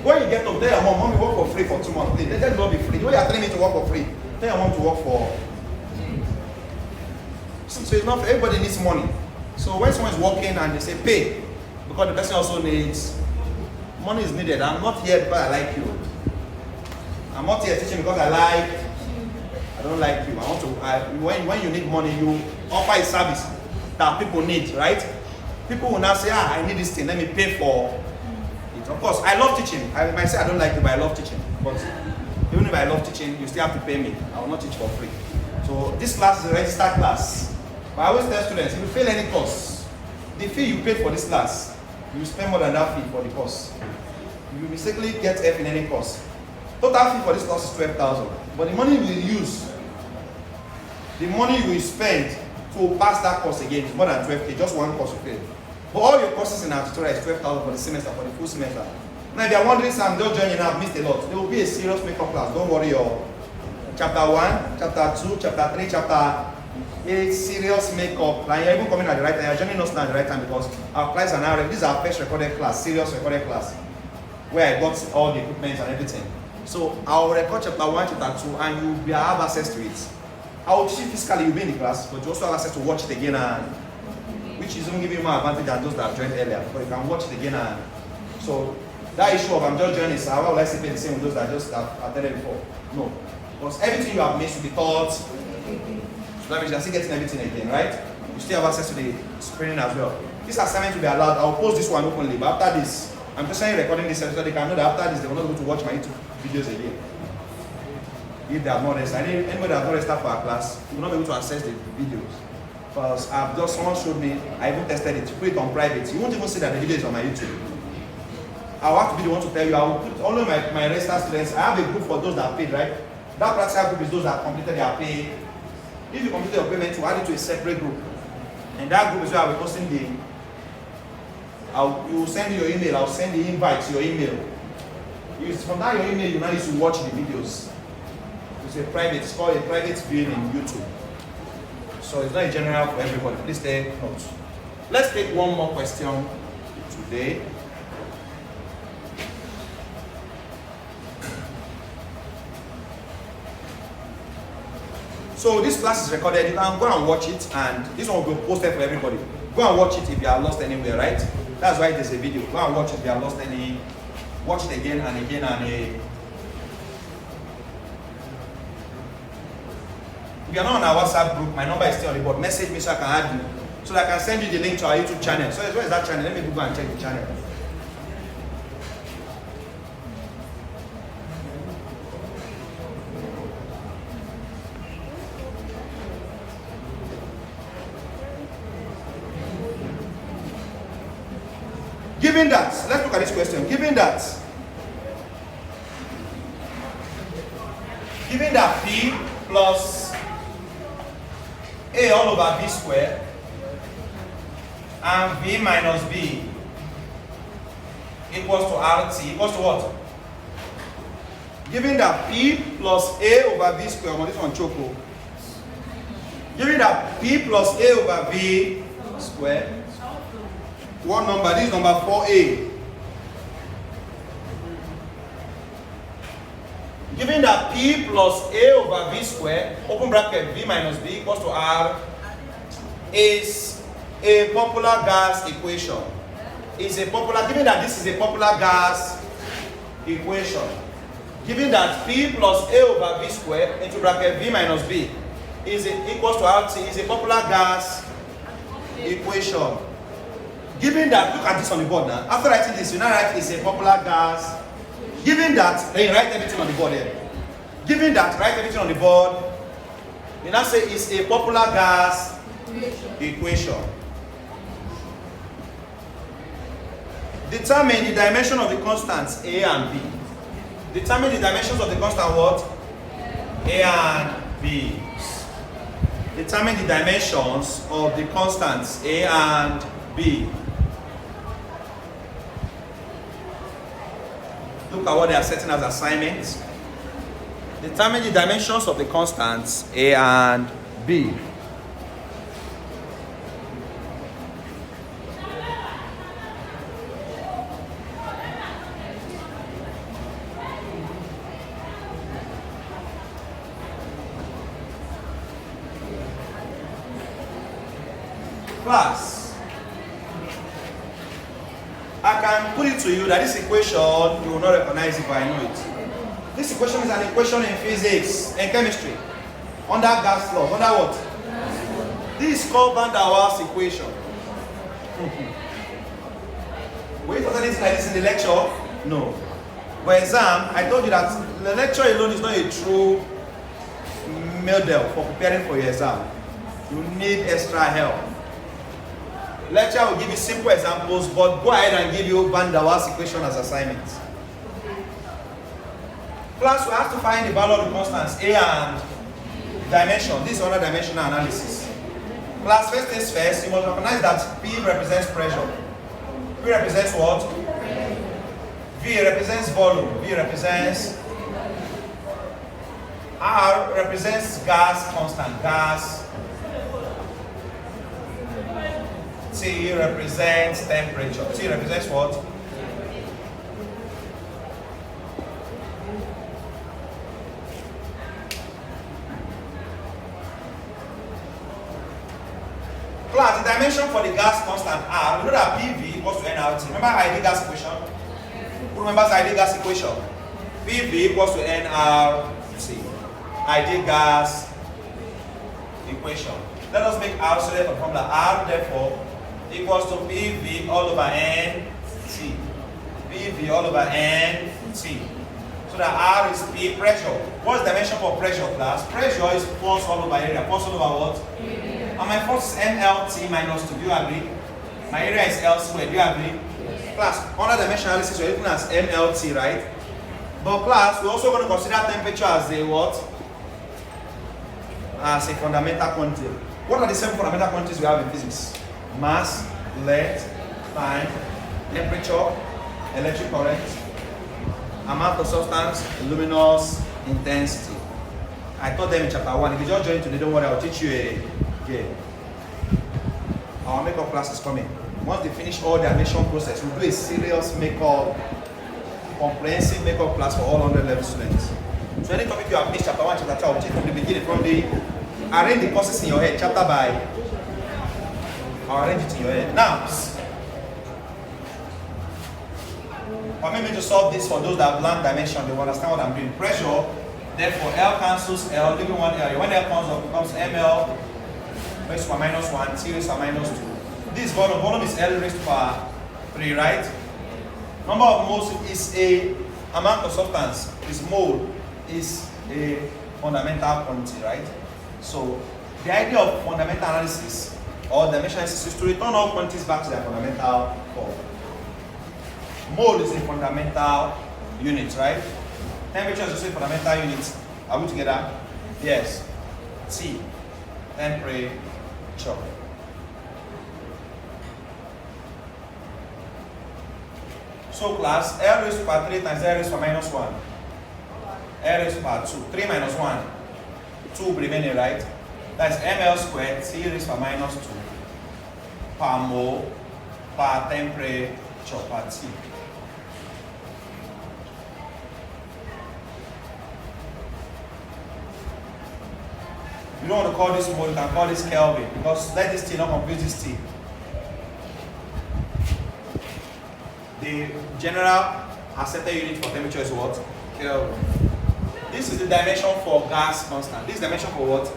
When you get up, tell your mom, mommy work for free for 2 months. They will not be free. The way you are telling me to work for free, tell your mom to work for. So it's not for everybody needs money. So when someone is working and they say pay, because the person also needs money is needed. I'm not here because I like you. I'm not here teaching because I don't like you. I want to, when you need money, you offer a service that people need, right? People will now say, I need this thing, let me pay for it. Of course, I love teaching. I might say I don't like it, but I love teaching. But even if I love teaching, you still have to pay me. I will not teach for free. So this class is a registered class. But I always tell students, if you fail any course, the fee you paid for this class, you spend more than that fee for the course. You mistakenly get F in any course. Total fee for this course is 12,000. But the money you will use, the money you will spend to pass that course again is more than 12K, just one course you pay. But all your courses in our tutorial is 12,000 for the semester, for the full semester. Now if you are wondering, Sam, don't join in, I've missed a lot. There will be a serious makeup class, don't worry. Chapter 1, chapter 2, chapter 3, chapter 8, serious makeup. And you're even coming at the right time, you're joining us now at the right time because our clients are now ready. This is our first recorded class, serious recorded class, where I got all the equipment and everything. So I'll record chapter 1, chapter 2, and you will have access to it. I will teach you physically, you'll be in the class, but you also have access to watch it again, and which is going to give you more advantage than those that have joined earlier, but you can watch it again. And so that issue of I'm just joining, so how will I say the same with those that just have attended before? No. Because everything you have missed will be taught. So that means you're still getting everything again, right? You still have access to the screening as well. This assignment will be allowed. I'll post this one openly, but after this, I'm just saying recording this so they can know that after this they will not go to watch my YouTube videos again. If they have not registered, anybody that has not registered for our class, you will not be able to access the videos. Because someone showed me, I even tested it, put it on private. You won't even see that the video is on my YouTube. I'll have to be the one to tell you, I will put only my registered students. I have a group for those that are paid, right? That practical group is those that completed their pay. If you completed your payment, you add it to a separate group. And that group is where I'll be posting you will send your email, I'll send the invite to your email. From that your email, you now need to watch the videos. It's called a private viewing in YouTube. So it's not a general for everybody. Please take notes. Let's take one more question today. So this class is recorded. You can go and watch it, and this one will be posted for everybody. Go and watch it if you are lost anywhere, right? That's why there's a video. Go and watch it if you are lost any. Watch it again and again and again. If you are not on our WhatsApp group, my number is still on the board. Message me so I can add you. So that I can send you the link to our YouTube channel. So where is that channel? Let me go and check the channel. Given that, let's look at this question. Given that P plus A all over B squared and B minus B equals to RT equals to what? Given that P plus A over B squared, on this one choco. Given that P plus A over B squared, what number? This is number 4A. Given that P plus A over B squared, open bracket, B minus B equals to R, is a popular gas equation. Given that this is a popular gas equation, given that P plus A over B squared into bracket B minus B is equals to RT is a popular gas equation. Given that, look at this on the board now. After writing this, you now write is a popular gas. Given that, then you write everything on the board here. Given that, write everything on the board. You now say it's a popular gas equation. Determine the dimension of the constants A and B. Determine the dimensions of the constant what? A and B. Determine the dimensions of the constants A and B. Look at what they are setting as assignments. Determine the dimensions of the constants A and B. Class, I can put it to you that this equation, you will not recognize it, but I know it. This equation is an equation in physics and chemistry. Under gas law. Under what? This is called Van der Waals equation. Were you taught anything like this in the lecture? No. For exam, I told you that the lecture alone is not a true model for preparing for your exam. You need extra help. Lecture will give you simple examples, but go ahead and give you Van der Waals equation as assignment. Plus, we have to find the value of the constants A and dimension. This is under dimensional analysis. Plus, first things first, you must recognize that P represents pressure. P represents what? V represents volume. V represents R represents gas constant. Gas. T represents temperature. T represents what? Class, the dimension for the gas constant R, we know that PV equals to nRT. Remember ideal gas equation? Who remembers ideal gas equation? PV equals to nRT. Ideal gas equation. Let us make R so therefore formula R therefore equals to PV all over NT. PV all over NT. So that R is P pressure. What's the dimension for pressure, class? Pressure is force all over area. Force all over what? And my force is MLT minus 2. Do you agree? My area is L squared. Do you agree? Yes. Class, under dimension analysis, we're looking at MLT, right? But class, we're also going to consider temperature as a what? As a fundamental quantity. What are the 7 fundamental quantities we have in physics? Mass, length, time, temperature, electric current, amount of substance, luminous intensity. I taught them in chapter 1. If you just join today, don't worry, I'll teach you again. Our makeup class is coming. Once they finish all the admission process, we'll do a serious makeup, comprehensive makeup class for all 100 level students. So any topic you have missed, chapter 1, chapter 2, I'll teach from the beginning, from the arrange the courses in your head, chapter by. I'll arrange it in your head. Now, permit me to solve this for those that have learned dimension, they will understand what I'm doing. Pressure, therefore L cancels L, leaving one L. When L comes up, becomes ML raised to minus 1, T raised to minus 2. This volume is L raised to power 3, right? Number of moles is a amount of substance, is mole, is a fundamental quantity, right? So the idea of fundamental analysis or dimension analysis is to return all quantities back to their fundamental form. Mole is a fundamental unit, right? Temperature is also a fundamental unit. Are we together? Yes. T, temperature. So class, L raised to power 3 times L raised to minus 1. L raised to power 2. 3 minus 1. 2 remaining, right? That's ml squared, T raised to minus 2 per mole per temperature per T. You don't want to call this mole, you can call this Kelvin, because let this T not confuse this T. The general accepted unit for temperature is what? Kelvin. This is the dimension for gas constant. This is the dimension for what?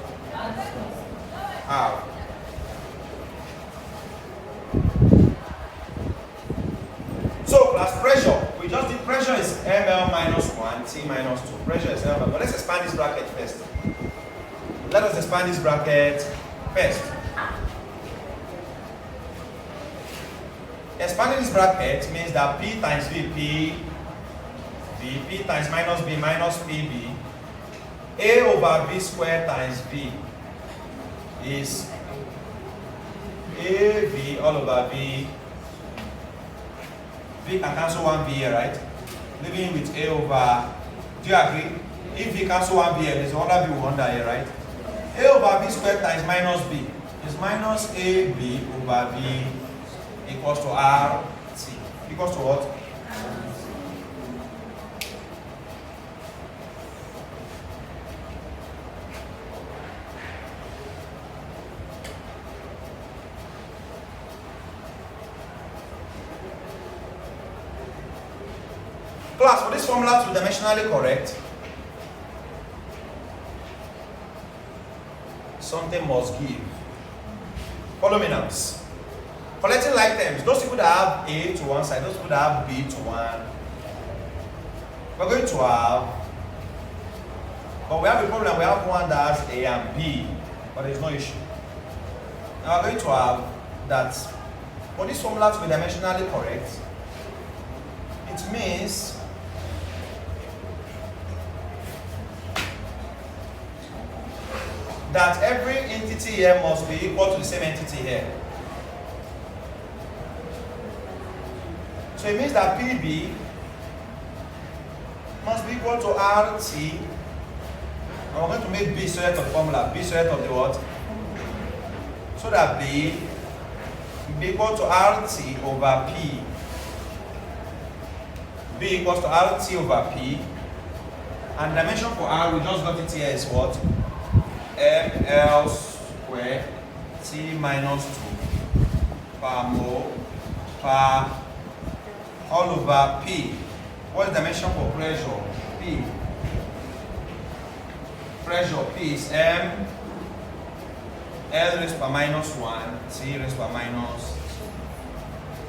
R. So class, pressure. We just did pressure is ml minus 1, T minus 2. Pressure is ml. But let's expand this bracket first. Let us expand this bracket first. Expanding this bracket means that P times VP, P times minus B minus PB, A over V squared times V is AV all over V. V can cancel 1 V here, right? Leaving with A over, do you agree? If V cancel 1 V here, there's another V under here, right? A over V squared times minus B is minus AB over V equals to RT. Equals to what? Class, for this formula to be dimensionally correct, something must give. Follow me now. Collecting like terms, those people that have A to one side, those people that have B to one, we're going to have, but we have a problem, we have one that has A and B, but there's no issue. Now we're going to have that for this formula to be dimensionally correct, it means that every entity here must be equal to the same entity here. So it means that PB must be equal to RT. And we're going to make B squared of the formula, B squared of the what? So that B will be equal to RT over P. B equals to RT over P. And dimension for R, we just got it here, is what? ML square T minus 2 per mole per all over P. What is the dimension for pressure? P. Pressure P is M L raised per minus 1 T raised per minus.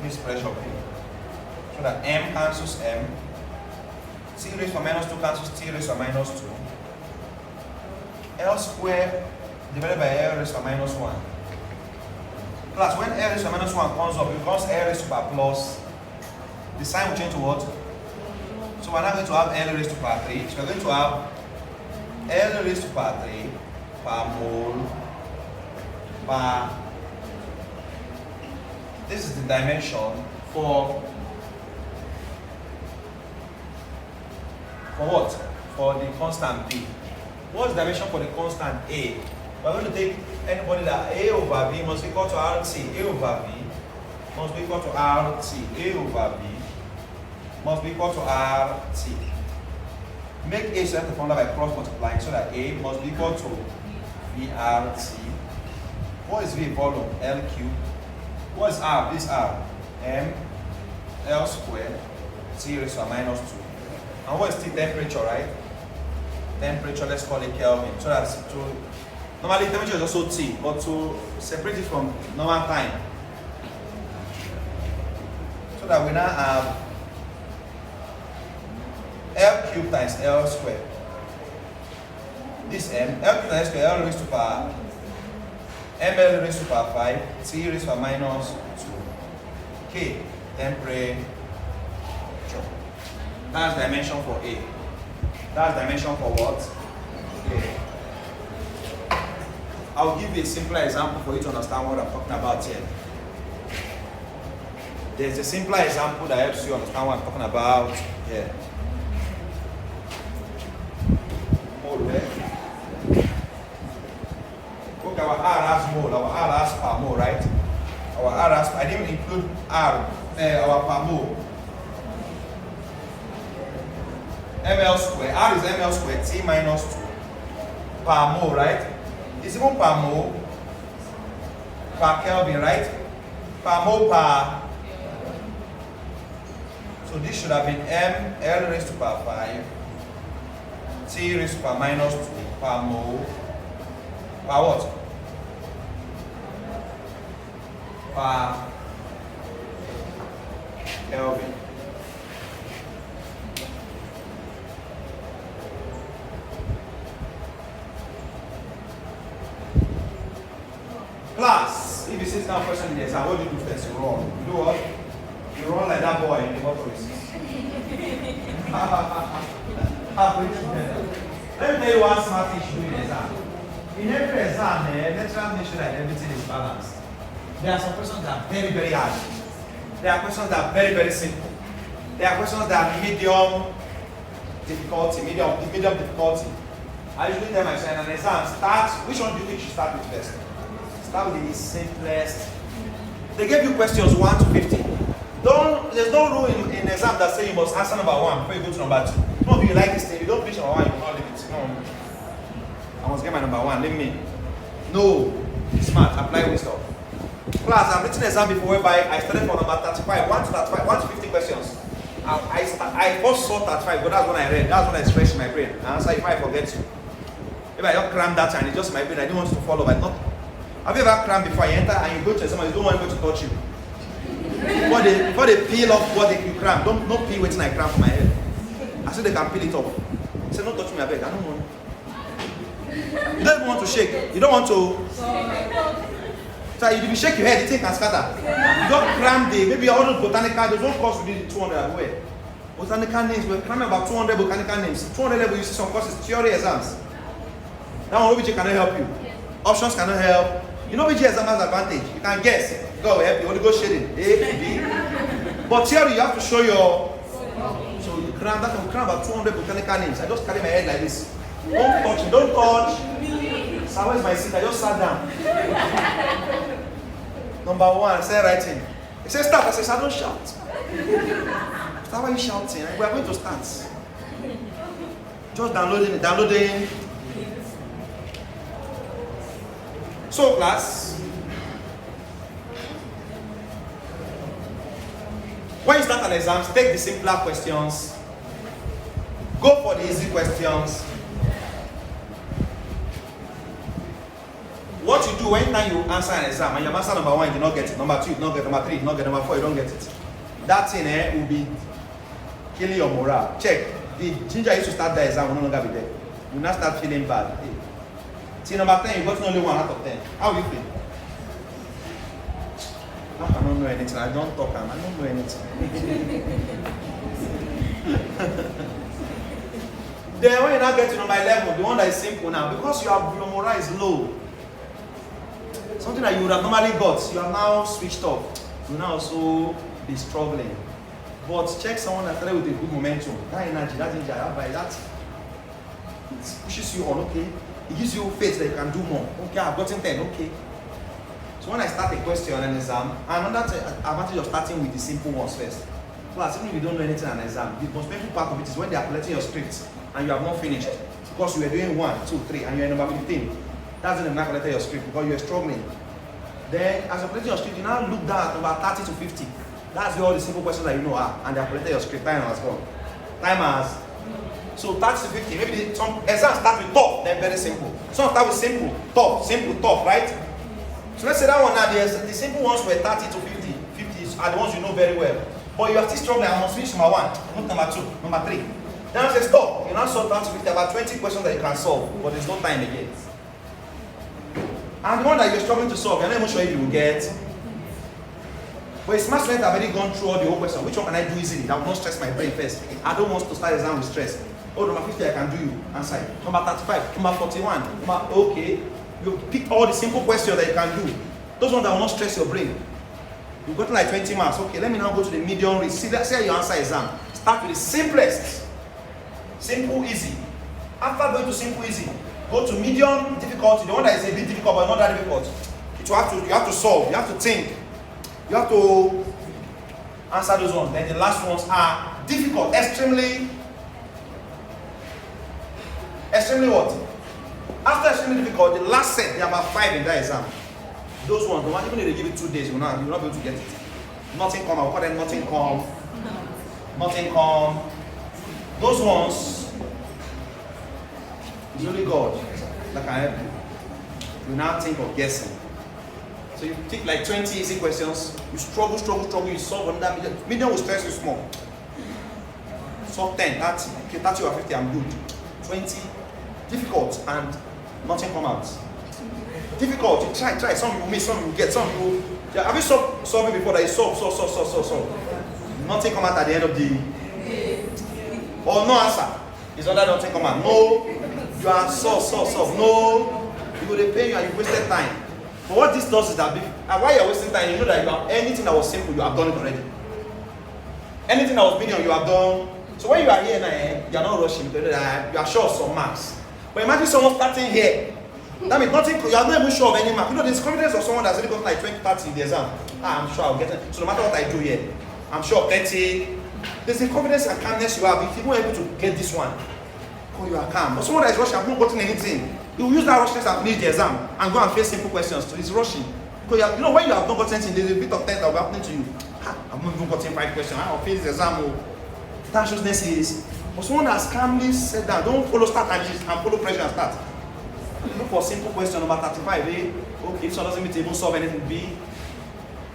This pressure P. So that M cancels M. T raised per minus 2 cancels T raised per minus 2. L square divided by L raised per minus 1. Plus, when L raised per minus 1 comes up, it becomes L raised to per plus. The sign will change to what? So we're now going to have L raised to power 3. So we're going to have L raised to power 3 per mole per. This is the dimension for what? For the constant B. What's the dimension for the constant A? We're going to take anybody that A over B must be equal to RT. A over B must be equal to RT. A over B must be equal to RT. Make A set the formula by cross multiplying so that A must be equal to VRT. What is V? Volume. L cube. What is R? This R. M L squared T raised to minus 2. And what is T? Temperature, right? Temperature, let's call it Kelvin. So that's to normally temperature is also T, but to separate it from normal time. So that we now have L cubed times L squared. This M, L cubed times L raised to power ML raised to power 5, T raised to power minus 2. K, temperature. That's dimension for A. That's dimension for what? A. I'll give you a simpler example for you to understand what I'm talking about here. There's a simpler example that helps you understand what I'm talking about here. Mole, look, our R has mole, our R has per mole, right? Our R has, I didn't include R, our per mole. ML square, R is ML square, T minus 2 per mole, right? It's even per mole per Kelvin, right? Per mole per. So this should have been M L raised to power 5, T raised to power minus 2 per mole per what? Per Kelvin. Class, if you sit down person in the exam, what do you do first? You run. You do what? You run like that boy in the Motorist. Let me tell you one smart thing you do in the exam. In every exam, lecturer make sure that everything is balanced. There are some questions that are very, very hard. There are questions that are very, very simple. There are questions that are medium difficulty, medium difficulty. I usually tell my students in an exam, start, which one do you think you should start with first? Start with the simplest. They gave you questions 1 to 50. There's no rule in exam that say you must answer number 1 before you go to number 2. No, if you like this thing, you don't finish number 1, you will not leave it. No. I must get my number 1, leave me. No. Smart, apply wisdom. Class, I've written an exam before whereby I started from number 35, 1 to 35, 1 to 50 questions. I first saw 35, but that's when I read. That's when I stretched my brain. I answer if I forget you. If I just cram that and it's just my brain, I don't want to follow, but not. Have you ever crammed before you enter and you go to someone, you don't want anybody to touch you? Before they peel off what you cram, don't peel waiting I cram for my head. I said they can peel it off. I said, don't touch me, I beg, I don't want. You don't even want to shake. You don't want to. So if you shake your head, the thing can scatter. You don't cram maybe all those botanical, those don't cost within 200 away. Botanical names, we're cramming about 200 botanical names. 200 level, you see some courses, theory exams. That one, OBJ cannot help you. Options cannot help. You know which exam has advantage. You can guess. God will help you. Only go shading. A, B. But theory, you have to show your. So you cram that and cram about 200 botanical names. I just carry my head like this. Don't touch it. Don't touch. So where's my seat? I just sat down. Number one, I said writing. He said start. I said, I don't shout. Start, why are you shouting? We are going to start. Just downloading. So class, when you start an exam, take the simpler questions. Go for the easy questions. What you do anytime you answer an exam and you answer number one, you do not get it. Number two, you do not get it. Number three, you do not get it. Number four, you don't get it. That thing will be killing your morale. Check. The ginger used to start the exam will no longer be there. You now start feeling bad. See, number 10, you got only 1 out of 10. How will you feel? I don't know anything. I don't talk. I don't know anything. Then when you now get to number 11, the one that is simple now, because your morale is low, something that you would have normally got, you have now switched off. You now also be struggling. But check someone that started with a good momentum. That energy, that it pushes you on, okay? It gives you faith that you can do more. Okay, I've gotten 10, okay. So when I start a question on an exam, another advantage of starting with the simple ones first. Plus, even if you don't know anything on an exam, the most painful part of it is when they are collecting your scripts and you have not finished. Because you were doing 1, 2, 3 and you're number 15. That's when they've not collected your script because you're struggling. Then, as you're collecting your script, you now look down at number 30 to 50. That's where all the simple questions that you know are, and they have collected your script. Time has gone. Time has. So 30 to 50, maybe some exams start with tough, then very simple. Some start with simple, tough, right? So let's say that one now, the simple ones were 30 to 50. 50 are the ones you know very well. But you are still struggling, I must finish number 1, not number 2, number 3. Then I say stop, you now solve 30 to 50, about 20 questions that you can solve, but there's no time again. And the one that you're struggling to solve, you're not even sure if you will get. But smart students have already gone through all the whole question. Which one can I do easily? That will not stress my brain first. I don't want to start the exam with stress. Oh, number 50, I can do you. Answer it. Number 35, number 41. Okay. You pick all the simple questions that you can do. Those ones that will not stress your brain. You've gotten like 20 marks. Okay, let me now go to the medium risk. See, let's say your answer exam. Start with the simplest. Simple, easy. After going to simple, easy, go to medium difficulty. The one that is a bit difficult but not that difficult. You have to solve. You have to think. You have to answer those ones. Then the last ones are difficult, extremely what? After extremely difficult, the last set, there are about 5 in that exam. Those ones, the one even if they give it 2 days, you will not be able to get it. Nothing come, I will call them nothing come. Nothing come. Those ones, it's only God that can help you. You now think of guessing. So you take like 20 easy questions, you struggle, you solve on that medium. Medium will stress you small. Solve 10, 30, okay, 30 or 50, I'm good. 20, difficult, and nothing come out. Difficult, you try, some you will miss, some you will get, some you will. Yeah, have you solved it before that you solve? Nothing come out at the end of the. Or no answer. It's not that nothing come out. No, you are solve. No, you will pay you and you wasted time. But what this does is that while you're wasting time, you know that you have anything that was simple, you have done it already. Anything that was medium, you have done. So when you are here now, you are not rushing because you are sure of some marks. But imagine someone starting here. That means nothing, you are not even sure of any mark. You know, there's confidence of someone that's already got like 20, 30 in the exam. I'm sure I'll get it. So no matter what I do here, I'm sure 30. There's a confidence and calmness you have. If you're not able to get this one, oh, you are calm. But someone that is rushing, I've not gotten anything. He will use that rushness and finish the exam and go and face simple questions. So he's rushing. Because you know, when you have not gotten anything, there's a bit of test that will happen to you. I've not even gotten 5 questions. I'll face the exam. That anxiousness is. But someone that's calmly said that, don't follow start and follow pressure and start. Look for simple question number 35. A. Okay, if someone doesn't meet to even solve anything, B.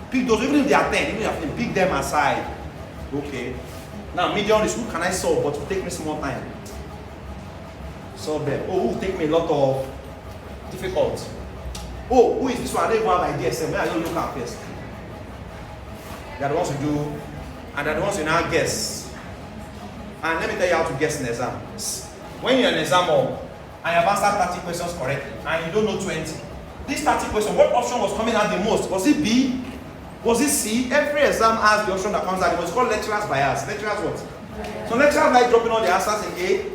Pick those, even if they are 10, even if they are 15, pick them aside. Okay. Now, medium is who can I solve, but it will take me some more time. Solve them. Oh, who will take me a lot of difficult. Oh, who is this one? I don't even have ideas. Where I don't look at first. They are the ones who do, and they are the ones who now guess. And let me tell you how to guess in exam. When you're in an exam hall and you have answered 30 questions correctly and you don't know 20, this 30 questions, what option was coming out the most? Was it B? Was it C? Every exam has the option that comes out. It was called lecturer's bias. Lecturer's what? So lecturers like dropping all the answers in A.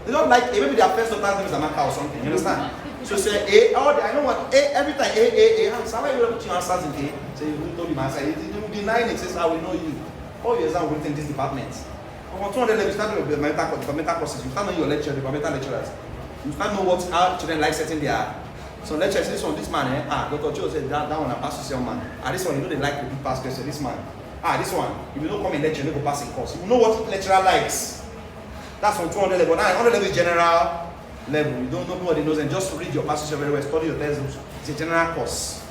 They don't like A. Maybe their first daughter's name is Amaka or something. You understand? So say A. Oh, I know what A. Every time A. Somebody will put your answers in A. So you told him answer. He will deny it. Says I will know you. All your exam will in this department. For 200 levels, you start with the departmental courses. You start knowing your lecture, departmental lecturers. You start know what how children like setting their. So lecturers, this one, this man, Dr. Joe said that one, I pass this young man. This one, you know they like to do pass question. This man, this one, if you don't come in lecture, you don't go pass in course. You know what lecturer likes. That's from 200 level. Now 100 level is general level. You don't know what he knows, and just read your passage very well, study your textbooks. It's a general course.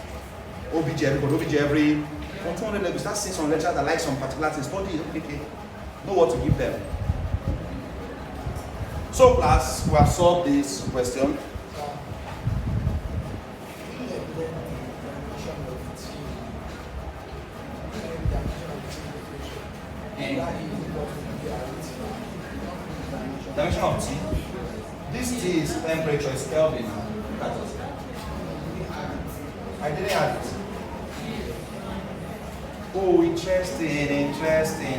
OBJ, everybody, OBJ every. From 200 level, start seeing some lecturers that like some particular things. Study, okay. Know what to give them. So class, we have solved this question. Dimension of T. This T is temperature, is Kelvin. I didn't have it. Oh, interesting.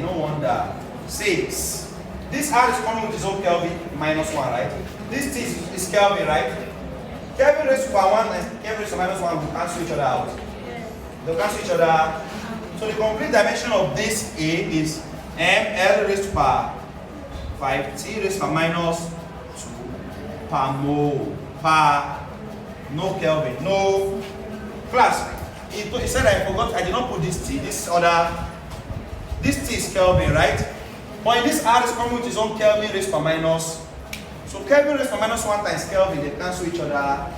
No wonder. 6. This R is coming with its own Kelvin minus 1, right? This T is Kelvin, right? Kelvin raised to power 1 and Kelvin raised to minus 1 will cancel each other out. They'll cancel each other. So the complete dimension of this A is mL raised to power 5, T raised to power minus 2 per mole per no Kelvin. No class. It said I forgot, I did not put this T, this T is Kelvin, right? But this R is coming with its own Kelvin raised to minus. So Kelvin raised to minus 1 times Kelvin, they cancel each other.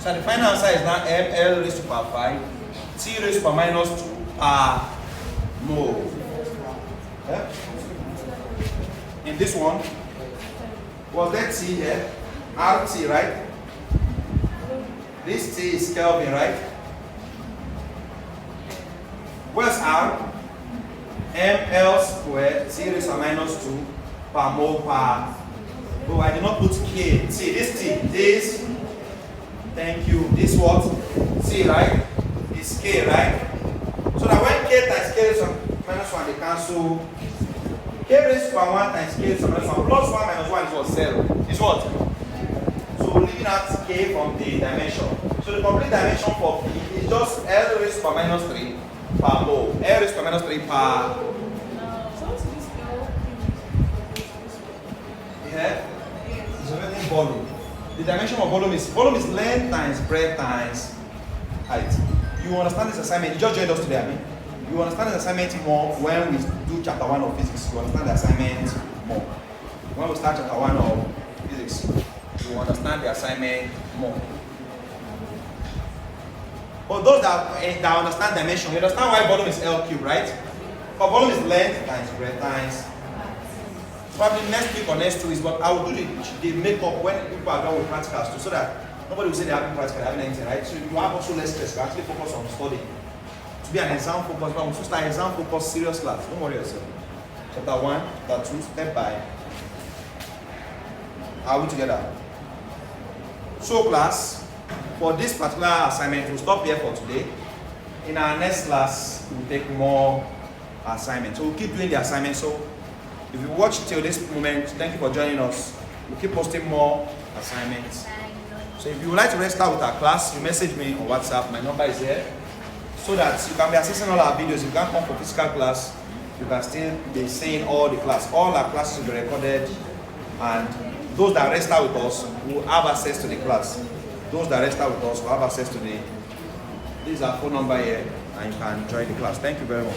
So the final answer is now mL raised to power 5, T raised to minus 2 per mole. Yeah? In this one, was that T here? RT, right? This T is Kelvin, right? Where's R? mL squared, T raised to minus 2 per mole per. Oh, I did not put K. T, this, thank you. This what? T, right? Is K, right? So that when K times K raised to minus 1, they cancel. K raised to 1 times K raised to minus 1 plus 1 minus 1 is what? 0. Is what? So leaving out K from the dimension. So the complete dimension for P is just L raised to minus 3 per mole. L raised to minus 3 per. Yeah? It's everything volume. The dimension of volume is length times breadth times height. You understand this assignment? You just joined us today, I mean. You understand this assignment more when we do chapter 1 of physics. You understand the assignment more. When we start chapter 1 of physics, you understand the assignment more. But those that understand dimension, you understand why volume is L cubed, right? But volume is length times breadth times. Probably next week or next 2 weeks, but I will do the makeup when people are done with practicals too, so that nobody will say they are having practical, having anything, right? So you have also less stress. You actually focus on studying. To be an exam focus, but we should start exam focus serious class. Don't worry yourself. Chapter 1, chapter 2, step by. Are we together? So class, for this particular assignment, we'll stop here for today. In our next class, we'll take more assignments. So we'll keep doing the assignment. So if you watch till this moment, thank you for joining us. We'll keep posting more assignments. So if you would like to register with our class, you message me on WhatsApp. My number is here. So that you can be accessing all our videos. You can come for physical class. You can still be seeing all the class. All our classes will be recorded. And those that register with us will have access to the class. Those that register with us will have access to the. This is our phone number here. And you can join the class. Thank you very much.